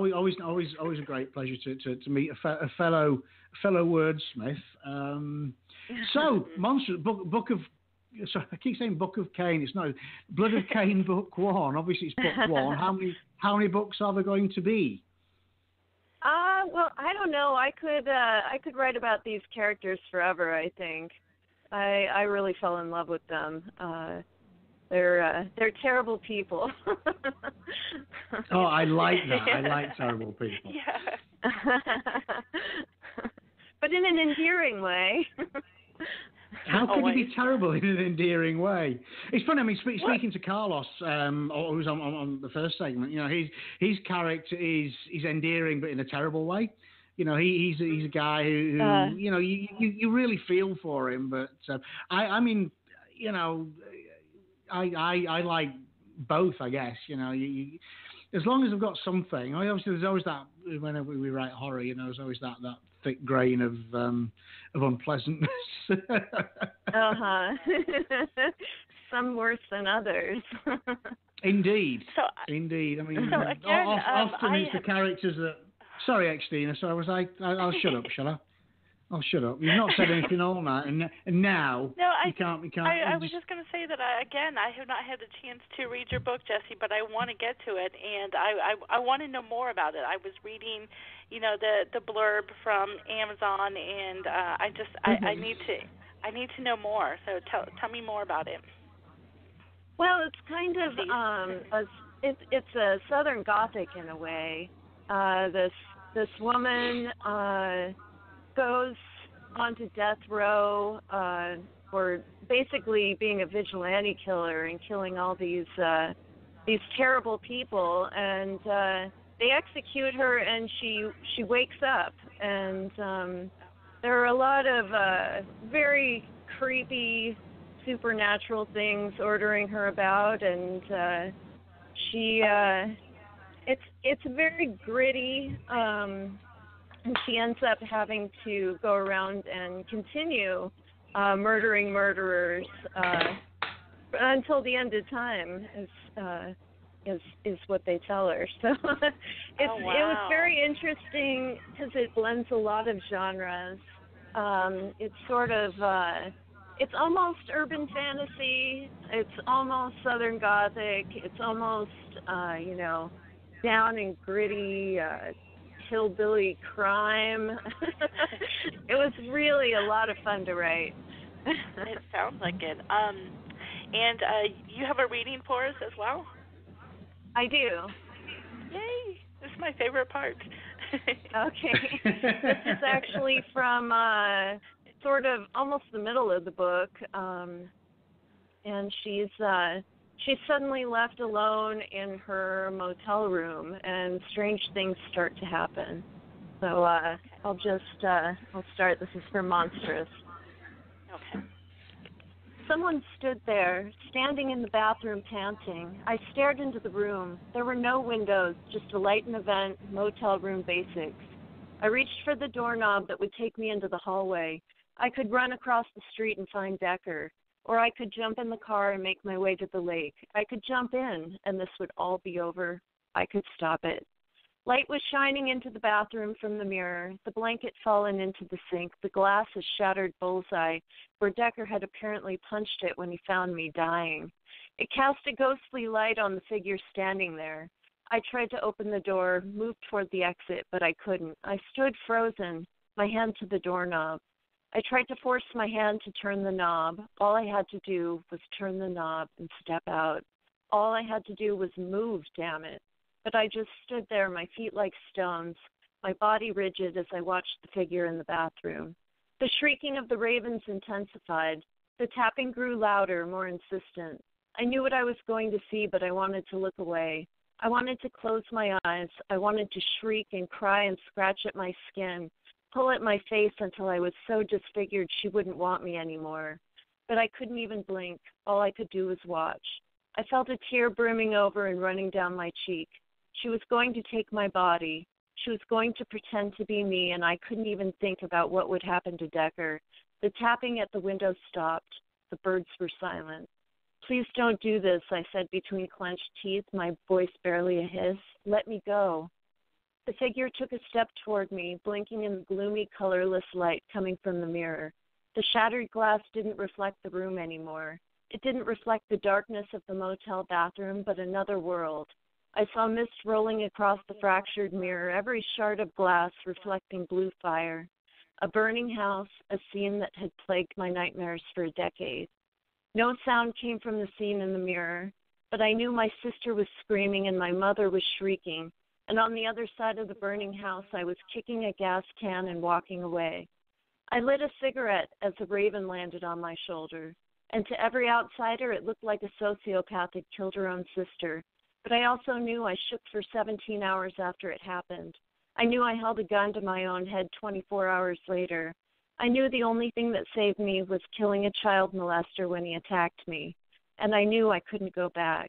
always a great pleasure to meet a fellow wordsmith. So, Monster Book of. Sorry, I keep saying Book of Cain. It's not Blood of Cain, Book 1. Obviously, it's Book 1. How many books are there going to be? Well, I don't know. I could write about these characters forever. I think I really fell in love with them. They're terrible people. Oh, I like that. I like terrible people. Yeah. But in an endearing way. How can you be terrible in an endearing way? It's funny. I mean, speaking to Carlos, who's on the first segment, his character is endearing, but in a terrible way. He's a guy who you really feel for him. But I mean, I like both. I guess as long as I've got something. Obviously, there's always that whenever we write horror. There's always that thick grain of unpleasantness. Some worse than others. Indeed. Indeed. I mean, often it's the characters that. Sorry, Xtina. So I'll shut up, shall I? I'll shut up. You've not said anything all night, and now you can't. I was just going to say that I have not had the chance to read your book, Jesse, but I want to get to it, and I want to know more about it. I was reading, the blurb from Amazon, and I I need to know more. So tell me more about it. Well, it's kind of it's a Southern Gothic in a way. This woman goes onto death row for basically being a vigilante killer and killing all these terrible people, and they execute her, and she wakes up, and there are a lot of very creepy supernatural things ordering her about, and it's very gritty, and she ends up having to go around and continue murdering murderers until the end of time is what they tell her. So it was very interesting because it blends a lot of genres. It's sort of it's almost urban fantasy. It's almost Southern Gothic. It's almost down and gritty hillbilly crime. It was really a lot of fun to write. It sounds like it. And you have a reading for us as well? I do. Yay! This is my favorite part. Okay. This is actually from sort of almost the middle of the book, and she's suddenly left alone in her motel room, and strange things start to happen. So I'll start. This is for Monstrous. Okay. Someone stood there, standing in the bathroom, panting. I stared into the room. There were no windows, just a light and a vent, motel room basics. I reached for the doorknob that would take me into the hallway. I could run across the street and find Decker, or I could jump in the car and make my way to the lake. I could jump in, and this would all be over. I could stop it. Light was shining into the bathroom from the mirror, the blanket fallen into the sink, the glass a shattered bullseye, where Decker had apparently punched it when he found me dying. It cast a ghostly light on the figure standing there. I tried to open the door, moved toward the exit, but I couldn't. I stood frozen, my hand to the doorknob. I tried to force my hand to turn the knob. All I had to do was turn the knob and step out. All I had to do was move, damn it. But I just stood there, my feet like stones, my body rigid as I watched the figure in the bathroom. The shrieking of the ravens intensified. The tapping grew louder, more insistent. I knew what I was going to see, but I wanted to look away. I wanted to close my eyes. I wanted to shriek and cry and scratch at my skin, pull at my face until I was so disfigured she wouldn't want me anymore. But I couldn't even blink. All I could do was watch. I felt a tear brimming over and running down my cheek. She was going to take my body. She was going to pretend to be me, and I couldn't even think about what would happen to Decker. The tapping at the window stopped. The birds were silent. Please don't do this, I said between clenched teeth, my voice barely a hiss. Let me go. The figure took a step toward me, blinking in the gloomy, colorless light coming from the mirror. The shattered glass didn't reflect the room anymore. It didn't reflect the darkness of the motel bathroom, but another world. I saw mist rolling across the fractured mirror, every shard of glass reflecting blue fire. A burning house, a scene that had plagued my nightmares for a decade. No sound came from the scene in the mirror, but I knew my sister was screaming and my mother was shrieking, and on the other side of the burning house I was kicking a gas can and walking away. I lit a cigarette as a raven landed on my shoulder, and to every outsider it looked like a sociopath had killed her own sister. But I also knew I shook for 17 hours after it happened. I knew I held a gun to my own head 24 hours later. I knew the only thing that saved me was killing a child molester when he attacked me. And I knew I couldn't go back.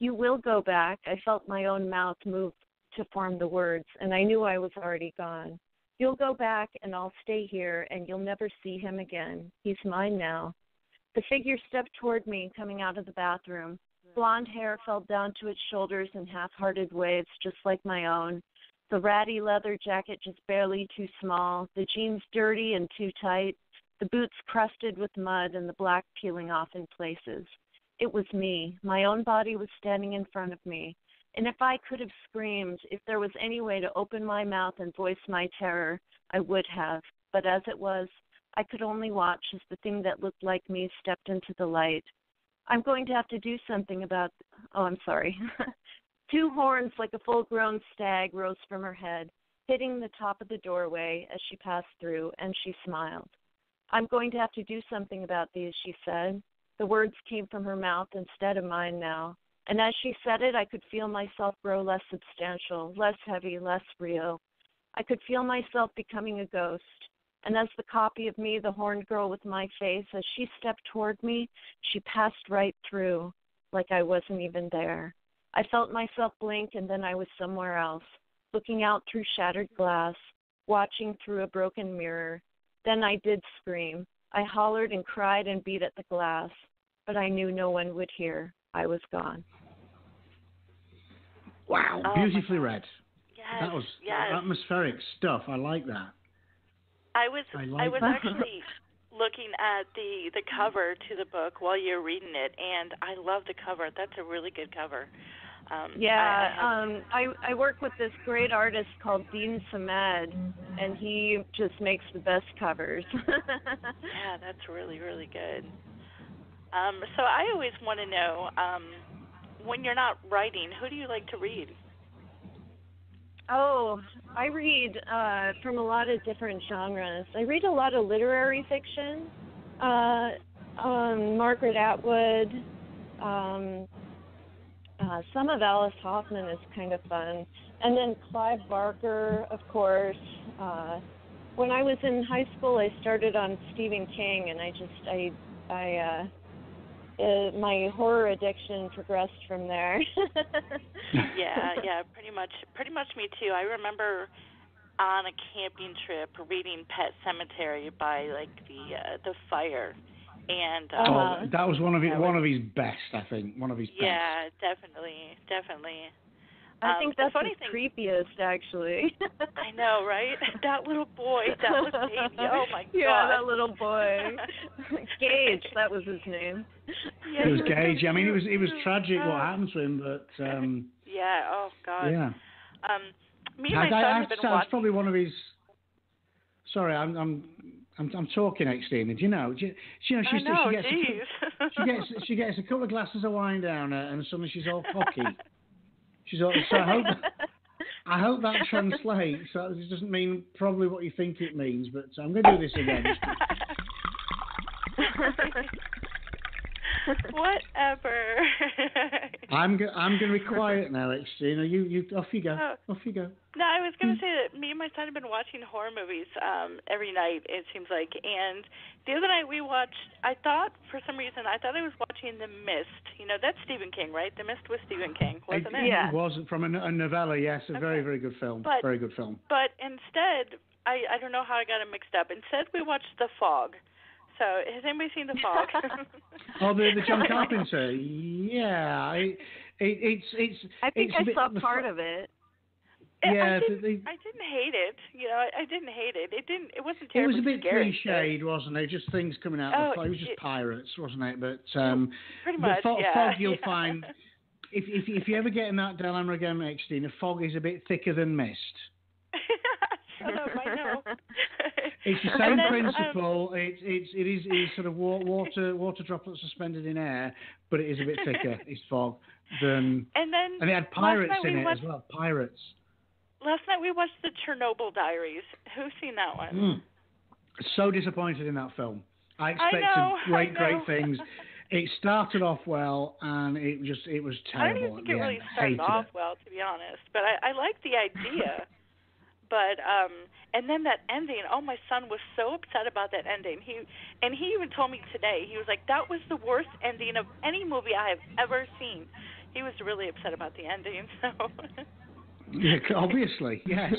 You will go back. I felt my own mouth move to form the words, and I knew I was already gone. You'll go back, and I'll stay here, and you'll never see him again. He's mine now. The figure stepped toward me, coming out of the bathroom. Blonde hair fell down to its shoulders in half-hearted waves, just like my own. The ratty leather jacket just barely too small, the jeans dirty and too tight, the boots crusted with mud and the black peeling off in places. It was me. My own body was standing in front of me. And if I could have screamed, if there was any way to open my mouth and voice my terror, I would have. But as it was, I could only watch as the thing that looked like me stepped into the light. I'm going to have to do something about... Oh, I'm sorry. 2 horns like a full-grown stag rose from her head, hitting the top of the doorway as she passed through, and she smiled. I'm going to have to do something about these, she said. The words came from her mouth instead of mine now. And as she said it, I could feel myself grow less substantial, less heavy, less real. I could feel myself becoming a ghost. And as the copy of me, the horned girl with my face, as she stepped toward me, she passed right through, like I wasn't even there. I felt myself blink, and then I was somewhere else, looking out through shattered glass, watching through a broken mirror. Then I did scream. I hollered and cried and beat at the glass, but I knew no one would hear. I was gone. Wow, beautifully read. Yes, that was yes. atmospheric stuff. I like that. I was actually looking at the cover to the book while you were reading it, and I love the cover. That's a really good cover. I work with this great artist called Dean Samed, and he just makes the best covers. Yeah, that's really, really good. So I always want to know, when you're not writing, who do you like to read? Oh, I read from a lot of different genres. I read a lot of literary fiction. Margaret Atwood. Some of Alice Hoffman is kind of fun. And then Clive Barker, of course. When I was in high school, I started on Stephen King, and my horror addiction progressed from there. Yeah, pretty much me too. I remember on a camping trip reading Pet Sematary by the Fire, and that was one of his best, I think. One of his best. Yeah, definitely. I think that's the creepiest, actually. I know, right? That little boy, that little baby. Oh my God. Yeah, that little boy. Gage, that was his name. Yeah, it was Gage. I mean, it was tragic what happened to him, but yeah. Oh God. Yeah. Me and my son have been watching. It's probably one of his. Sorry, I'm talking, Xtina. Do you know? She gets a couple of glasses of wine down her, and suddenly she's all cocky. So I hope that translates. So it doesn't mean probably what you think it means, but I'm going to do this again. Whatever. I'm going to be quiet now, Xtina. You off you go. Off you go. No, I was going to say that me and my son have been watching horror movies every night, it seems like. And the other night we watched, for some reason, I thought I was watching The Mist. You know, that's Stephen King, right? The Mist was Stephen King, wasn't it? Yeah. It was from a novella, yes. A very, very good film. Very good film. But instead, I don't know how I got it mixed up. Instead, we watched The Fog. So, has anybody seen The Fog? the John Carpenter. Yeah. I think I saw part of it. Yeah, I didn't hate it. You know, I didn't hate it. It wasn't terribly scary. It was a bit cliched, wasn't it? Just things coming out of the fog. It was just pirates, wasn't it? But pretty much, Fog you'll find. If you ever get in that dilemma again, Xtina, Fog is a bit thicker than Mist. Shut up, I know. It's the same principle. It is sort of water droplets suspended in air, but it is a bit thicker. It's Fog and it had pirates in it as well. Pirates. Last night we watched the Chernobyl Diaries. Who's seen that one? So disappointed in that film. I expected great things. It started off well, and it was terrible. I don't even think it really started off well, to be honest. But I like the idea. But and then that ending. Oh, my son was so upset about that ending. He even told me today. He was like, "That was the worst ending of any movie I have ever seen." He was really upset about the ending. So. Yeah, obviously, yes.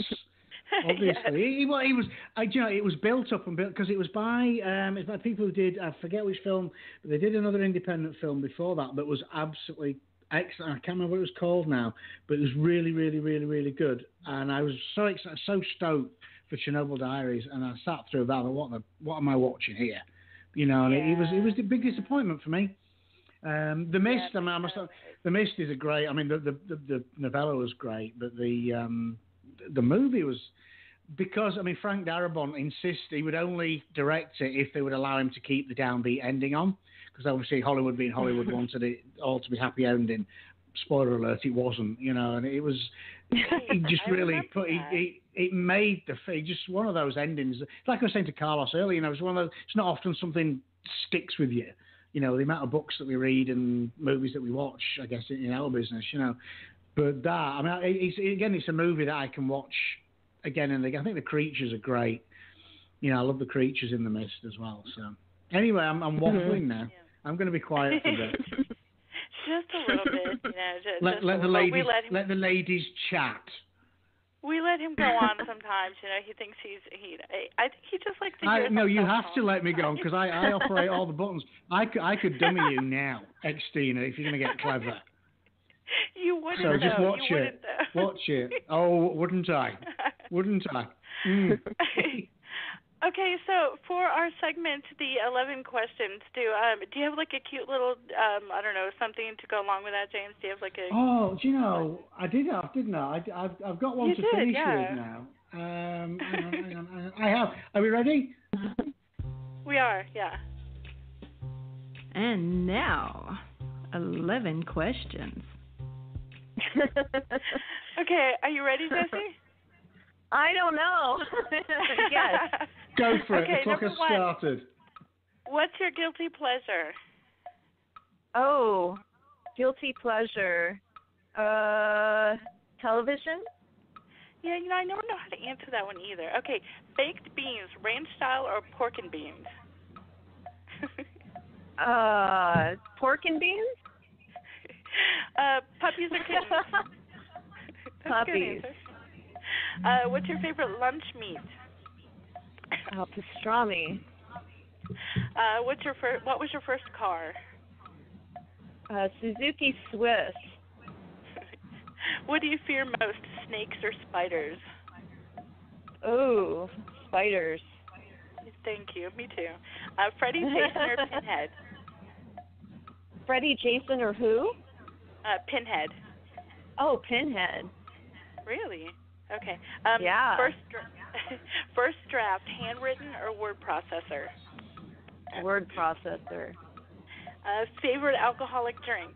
Obviously, it was built up and built because it was by people who did, I forget which film, but they did another independent film before that was absolutely excellent. I can't remember what it was called now, but it was really, really, really, really good. And I was so excited, so stoked for Chernobyl Diaries, and I sat through that. What am I watching here? You know, and it was the big disappointment for me. The Mist, The Mist is a great. I mean, the novella was great, but the movie was because, I mean, Frank Darabont insists he would only direct it if they would allow him to keep the downbeat ending on. Because obviously Hollywood being Hollywood wanted it all to be happy ending. Spoiler alert, it wasn't, and it was, he just really put, it made just one of those endings. Like I was saying to Carlos earlier, it's one of those, it's not often something sticks with you. The amount of books that we read and movies that we watch, I guess, in our business, But that, I mean, it's a movie that I can watch again and again. I think the creatures are great. I love the creatures in The Mist as well. So anyway, I'm waffling now. Yeah. I'm going to be quiet for a bit. Just a little bit, let the ladies chat. We let him go on sometimes. He thinks I think he just likes to hear. No, you have to let me go because I operate all the buttons. I could dummy you now, Xtina, if you're going to get clever. You wouldn't. So just watch it. Watch it. Oh, wouldn't I? Wouldn't I? Mm. Okay, so for our segment, the 11 questions, do you have like a cute little, I don't know, something to go along with that, James? Do you have like a... Oh, do you know, I did have, didn't I? I've got one to finish with now. Hang on. I have. Are we ready? We are, yeah. And now, 11 questions. Okay, are you ready, Jessie? I don't know. Yes. Go for it. The clock has started. What's your guilty pleasure? Oh, guilty pleasure. Television? Yeah, I never know how to answer that one either. Okay, baked beans, ranch style or pork and beans? Pork and beans? Puppies or kittens? Puppies. What's your favorite lunch meat? Pastrami. What was your first car? Suzuki Swiss. What do you fear most, snakes or spiders? Oh, spiders. Thank you. Me too. Freddy, Jason, or Pinhead? Freddy, Jason, or who? Pinhead. Oh, Pinhead. Really? Okay. Yeah. First draft, handwritten or word processor? Word processor. Favorite alcoholic drink?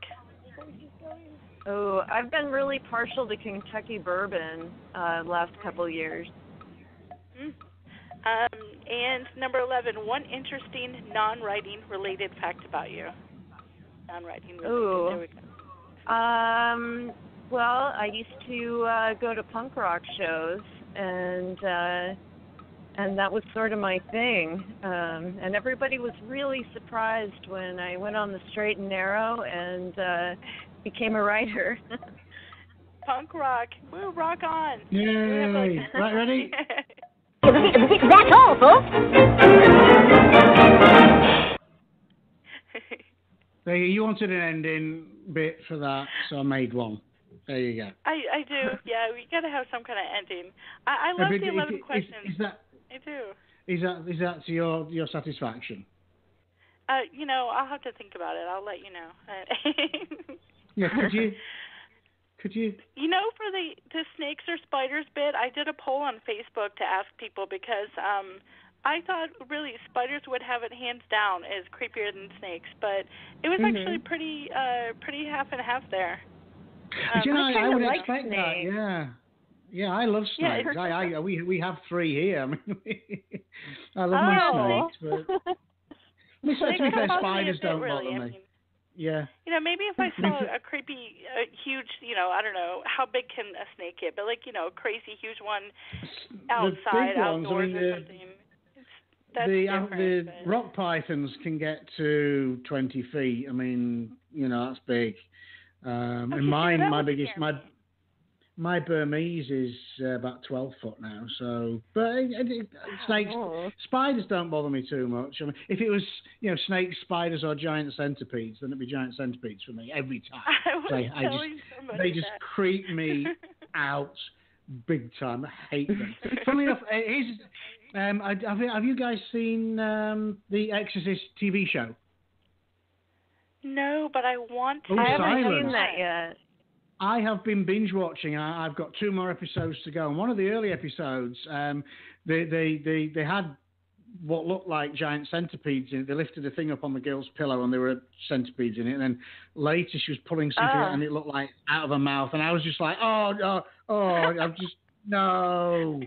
Oh, I've been really partial to Kentucky bourbon last couple years. And number 11, one interesting non-writing related fact about you. Non-writing related. Ooh. There we go. Well, I used to go to punk rock shows, and that was sort of my thing. And everybody was really surprised when I went on the straight and narrow and became a writer. Punk rock. Woo, rock on. Yay. Right, ready? That's all, folks. There, you wanted an ending bit for that, so I made one. There you go. I do. Yeah, we got to have some kind of ending. I love the 11 questions. I do. Is that to your satisfaction? I'll have to think about it. I'll let you know. Yeah, could you? For the snakes or spiders bit, I did a poll on Facebook to ask people because I thought really spiders would have it hands down as creepier than snakes, but it was actually pretty half and half there. I would like expect snakes. that. Yeah. Yeah, I love snakes. Yeah, we have 3 here. I mean, I love my snakes, but to be fair, spiders don't bother me. I mean, yeah. Maybe if I saw a creepy, huge, I don't know, how big can a snake get, but crazy huge one outside, outdoors or something. The rock pythons can get to 20 feet. I mean, that's big. And my Burmese is about 12 foot now. So, but snakes, spiders don't bother me too much. I mean, if it was snakes, spiders, or giant centipedes, then it'd be giant centipedes for me every time. They just creep me out big time. I hate them. Funnily enough, have you guys seen the Exorcist TV show? No, but I want to. I haven't seen that yet. I have been binge watching. I've got 2 more episodes to go. And one of the early episodes, they had what looked like giant centipedes in it. They lifted a thing up on the girl's pillow and there were centipedes in it. And then later she was pulling something out and it looked like out of her mouth. And I was just like, I'm just, no,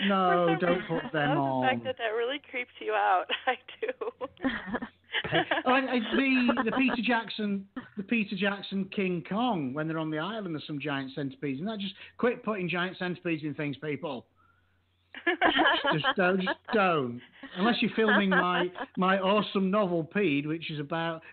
don't put them on. The fact that really creeps you out. I do. The Peter Jackson King Kong, when they're on the island, there's some giant centipedes. And that just quit putting giant centipedes in things, people. just don't. Unless you're filming my awesome novel Pede, which is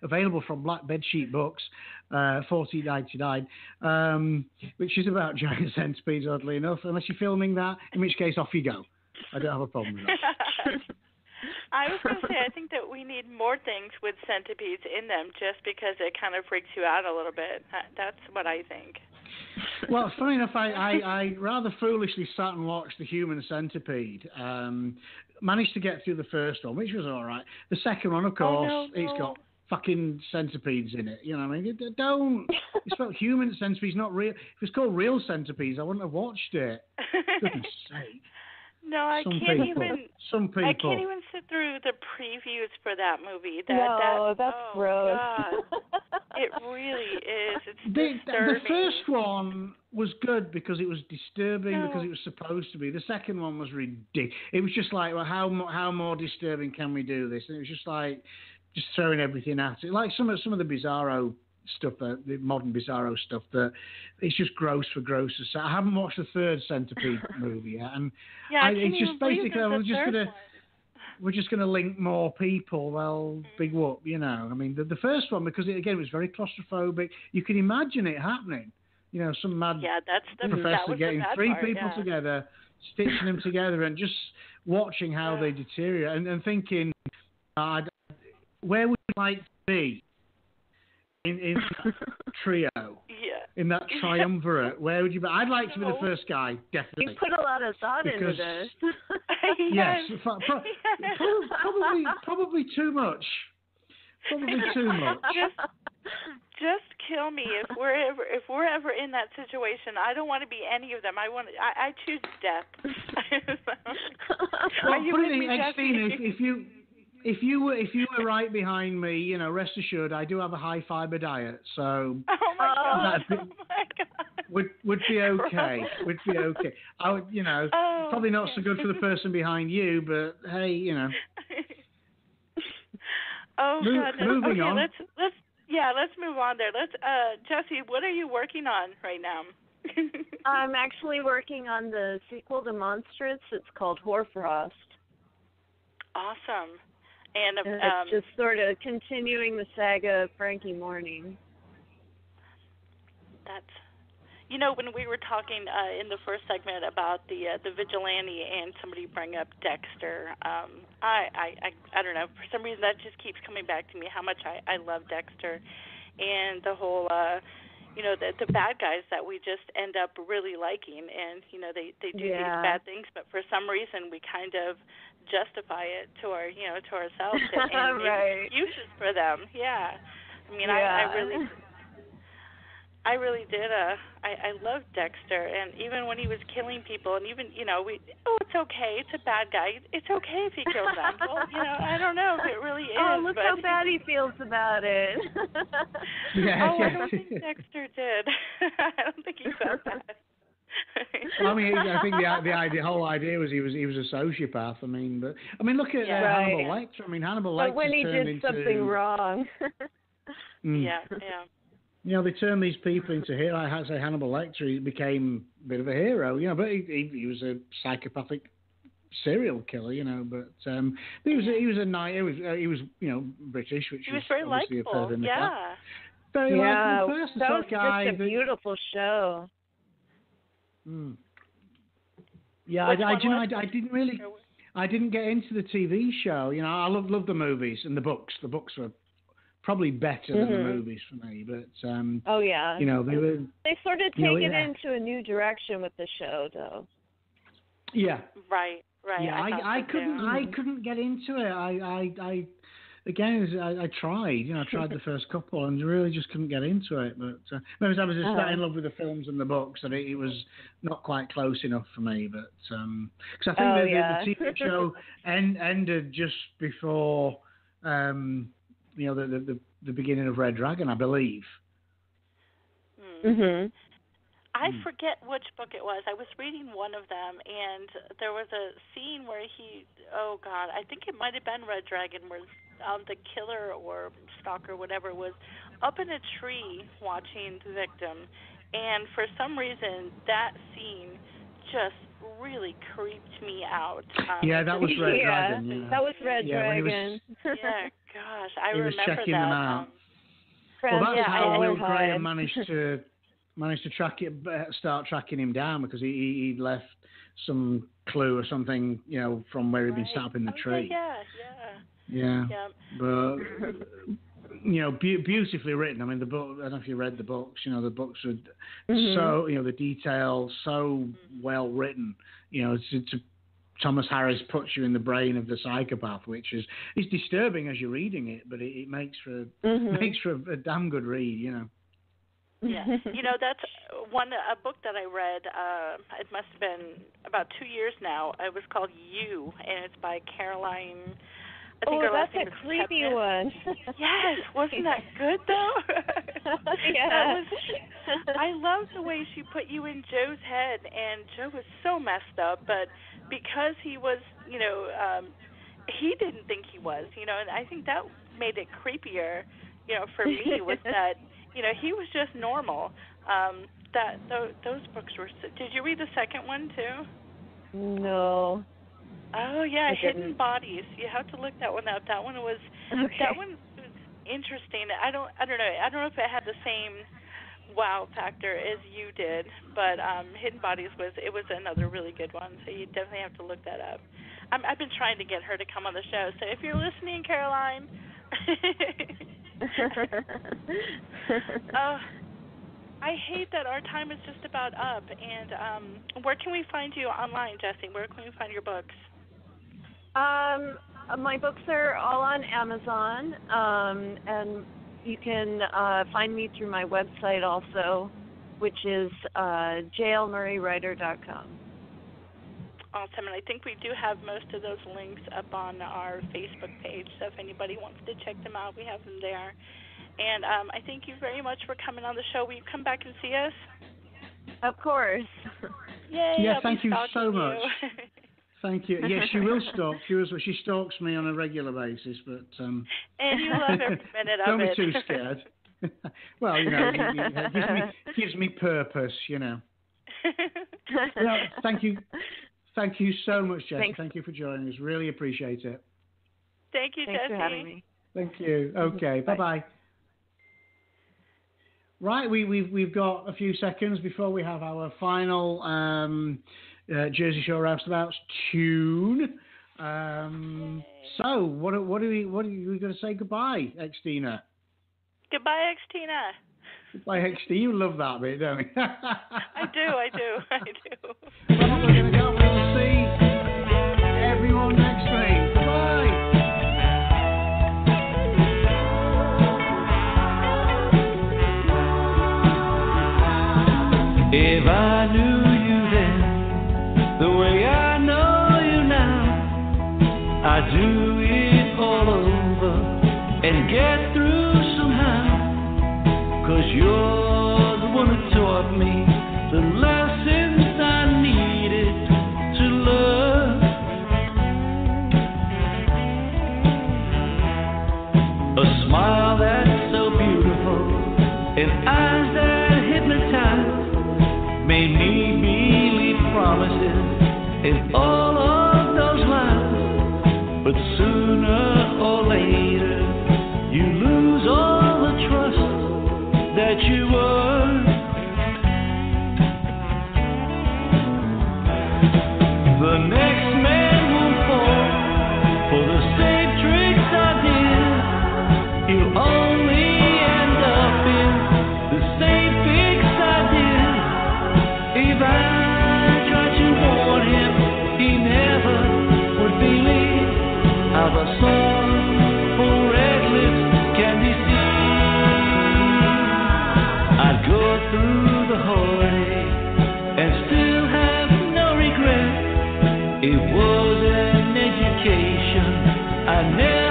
available from Black Bedsheet Books, $14.99, which is about giant centipedes, oddly enough. Unless you're filming that, in which case off you go. I don't have a problem with that. I was going to say, I think that we need more things with centipedes in them, just because it kind of freaks you out a little bit. That's what I think. Well, funny enough, I rather foolishly sat and watched The Human Centipede. Managed to get through the first one, which was all right. The second one, of course, it's got fucking centipedes in it. You know what I mean? Don't. It's about human centipedes, not real. If it's called real centipedes, I wouldn't have watched it. Goodness sake. No, I can't even sit through the previews for that movie. That's gross. God. It really is. It's the first one was good because it was disturbing because it was supposed to be. The second one was ridiculous. It was just like, well, how more disturbing can we do this? And it was just like just throwing everything at it, like some of the Bizarro stuff, the modern Bizarro stuff, that it's just gross for gross's sake. I haven't watched the third Centipede movie yet, and it's just basically we're just going to link more people. Well, big whoop, you know. I mean, the first one, because it was very claustrophobic. You can imagine it happening. You know, some mad professor getting 3 people together, stitching them together, and just watching how they deteriorate, and thinking, where would you like to be? In that trio, in that triumvirate, where would you be? I'd like to be the first guy, definitely. You put a lot of thought into this. Yes, probably too much. Probably too much. Just kill me if we're ever in that situation. I don't want to be any of them. I choose death. Well, put it in Xtina, if you were right behind me, you know, rest assured, I do have a high fiber diet, so would be okay. Would be okay. I would, you know, probably not so good for the person behind you, but hey, you know. Moving on. Let's move on there. Jesse, what are you working on right now? I'm actually working on the sequel to Monstrous. It's called Hoarfrost. Awesome. And it's just sort of continuing the saga of Frankie Morning. That's, you know, when we were talking in the first segment about the vigilante, and somebody bring up Dexter, I don't know, for some reason that just keeps coming back to me how much I love Dexter, and the whole you know, the bad guys that we just end up really liking, and you know they do these bad things, but for some reason we kind of justify it to ourselves and make excuses for them. Yeah, I mean I really did. I love Dexter, and even when he was killing people, and even it's okay. It's a bad guy. It's okay if he kills them. Well, I don't know if it really is. Oh, look how bad he feels about it. I don't think Dexter did. I don't think he felt that. I mean, I think the whole idea was he was a sociopath. I mean, look at Hannibal Lecter. I mean, Hannibal Lecter. But when he did something wrong. Yeah. You know, they turn these people into heroes. I had to say Hannibal Lecter, he became a bit of a hero, but he was a psychopathic serial killer, but he was a nice, he was British, which he was very likable, very likable person. That was just a beautiful show. Yeah, I didn't get into the TV show. I love the movies and the books. The books were probably better than the movies for me, but they sort of take it into a new direction with the show, though. Yeah. Right. Yeah, I couldn't get into it. again, I tried. I tried the first couple and really just couldn't get into it. But maybe I was just that in love with the films and the books that it was not quite close enough for me. But because I think the TV show ended just before the beginning of Red Dragon, I believe. Mm-hmm. I forget which book it was. I was reading one of them, and there was a scene where I think it might have been Red Dragon, where the killer or stalker, whatever, was up in a tree watching the victim, and for some reason that scene just really creeped me out. That was Red Dragon. Yeah. That was Red Dragon. Gosh, I remember that. He was checking them out. Well, that's how Will Graham managed to start tracking him down, because he'd left some clue or something, from where he'd been sat up in the tree. Yeah. But beautifully written. I mean, the book. I don't know if you read the books. The books are so the detail so well written. Thomas Harris puts you in the brain of the psychopath, which is disturbing as you're reading it, but it makes for a damn good read. Yeah, that's a book that I read. It must have been about 2 years now. It was called You, and it's by Caroline. I think that's a creepy one. Yes, wasn't that good though? Yeah. I love the way she put you in Joe's head, and Joe was so messed up, but because he was, he didn't think he was, and I think that made it creepier, for me, was that. He was just normal. Those books were. Did you read the second one too? No. Oh yeah, Hidden Bodies. You have to look that one up. That one was interesting. I don't know. I don't know if it had the same wow factor as you did, but Hidden Bodies was another really good one. So you definitely have to look that up. I've been trying to get her to come on the show. So if you're listening, Caroline. I hate that our time is just about up. And where can we find you online, Jessie? Where can we find your books? My books are all on Amazon, and you can find me through my website also, which is jlmurraywriter.com. Awesome, and I think we do have most of those links up on our Facebook page, so if anybody wants to check them out, we have them there. And I thank you very much for coming on the show. Will you come back and see us? Of course. Yay! Yeah, thank you so much. Thank you. Yes, she will stalk you. She stalks me on a regular basis, but and you love every minute of it. Don't be too scared. Well, it gives me purpose, Thank you. Thank you so much, Jessie. Thanks. Thank you for joining us. Really appreciate it. Thank you, Thanks Jessie. for having me. Thank you. Okay, bye-bye. Right, we've got a few seconds before we have our final Jersey Shore Roustabouts tune. So, what are we going to say goodbye, Xtina? Goodbye, Xtina. Goodbye, Xtina. You love that bit, don't you? I do. Well, we're going to go. We'll see everyone next week. Bye. If I knew you then, the way I know you now, I'd do it all over and get through somehow. 'Cause you're the one who taught me the lessons I needed to learn. A smile that's so beautiful and eyes that hypnotize made me believe promises in all of those lines. But sooner or later, you lose all the trust that you earned. The next man will fall for the same tricks I did. He'll only end up in the same fix I did. If I tried to warn him, he never would believe. I've a song for I never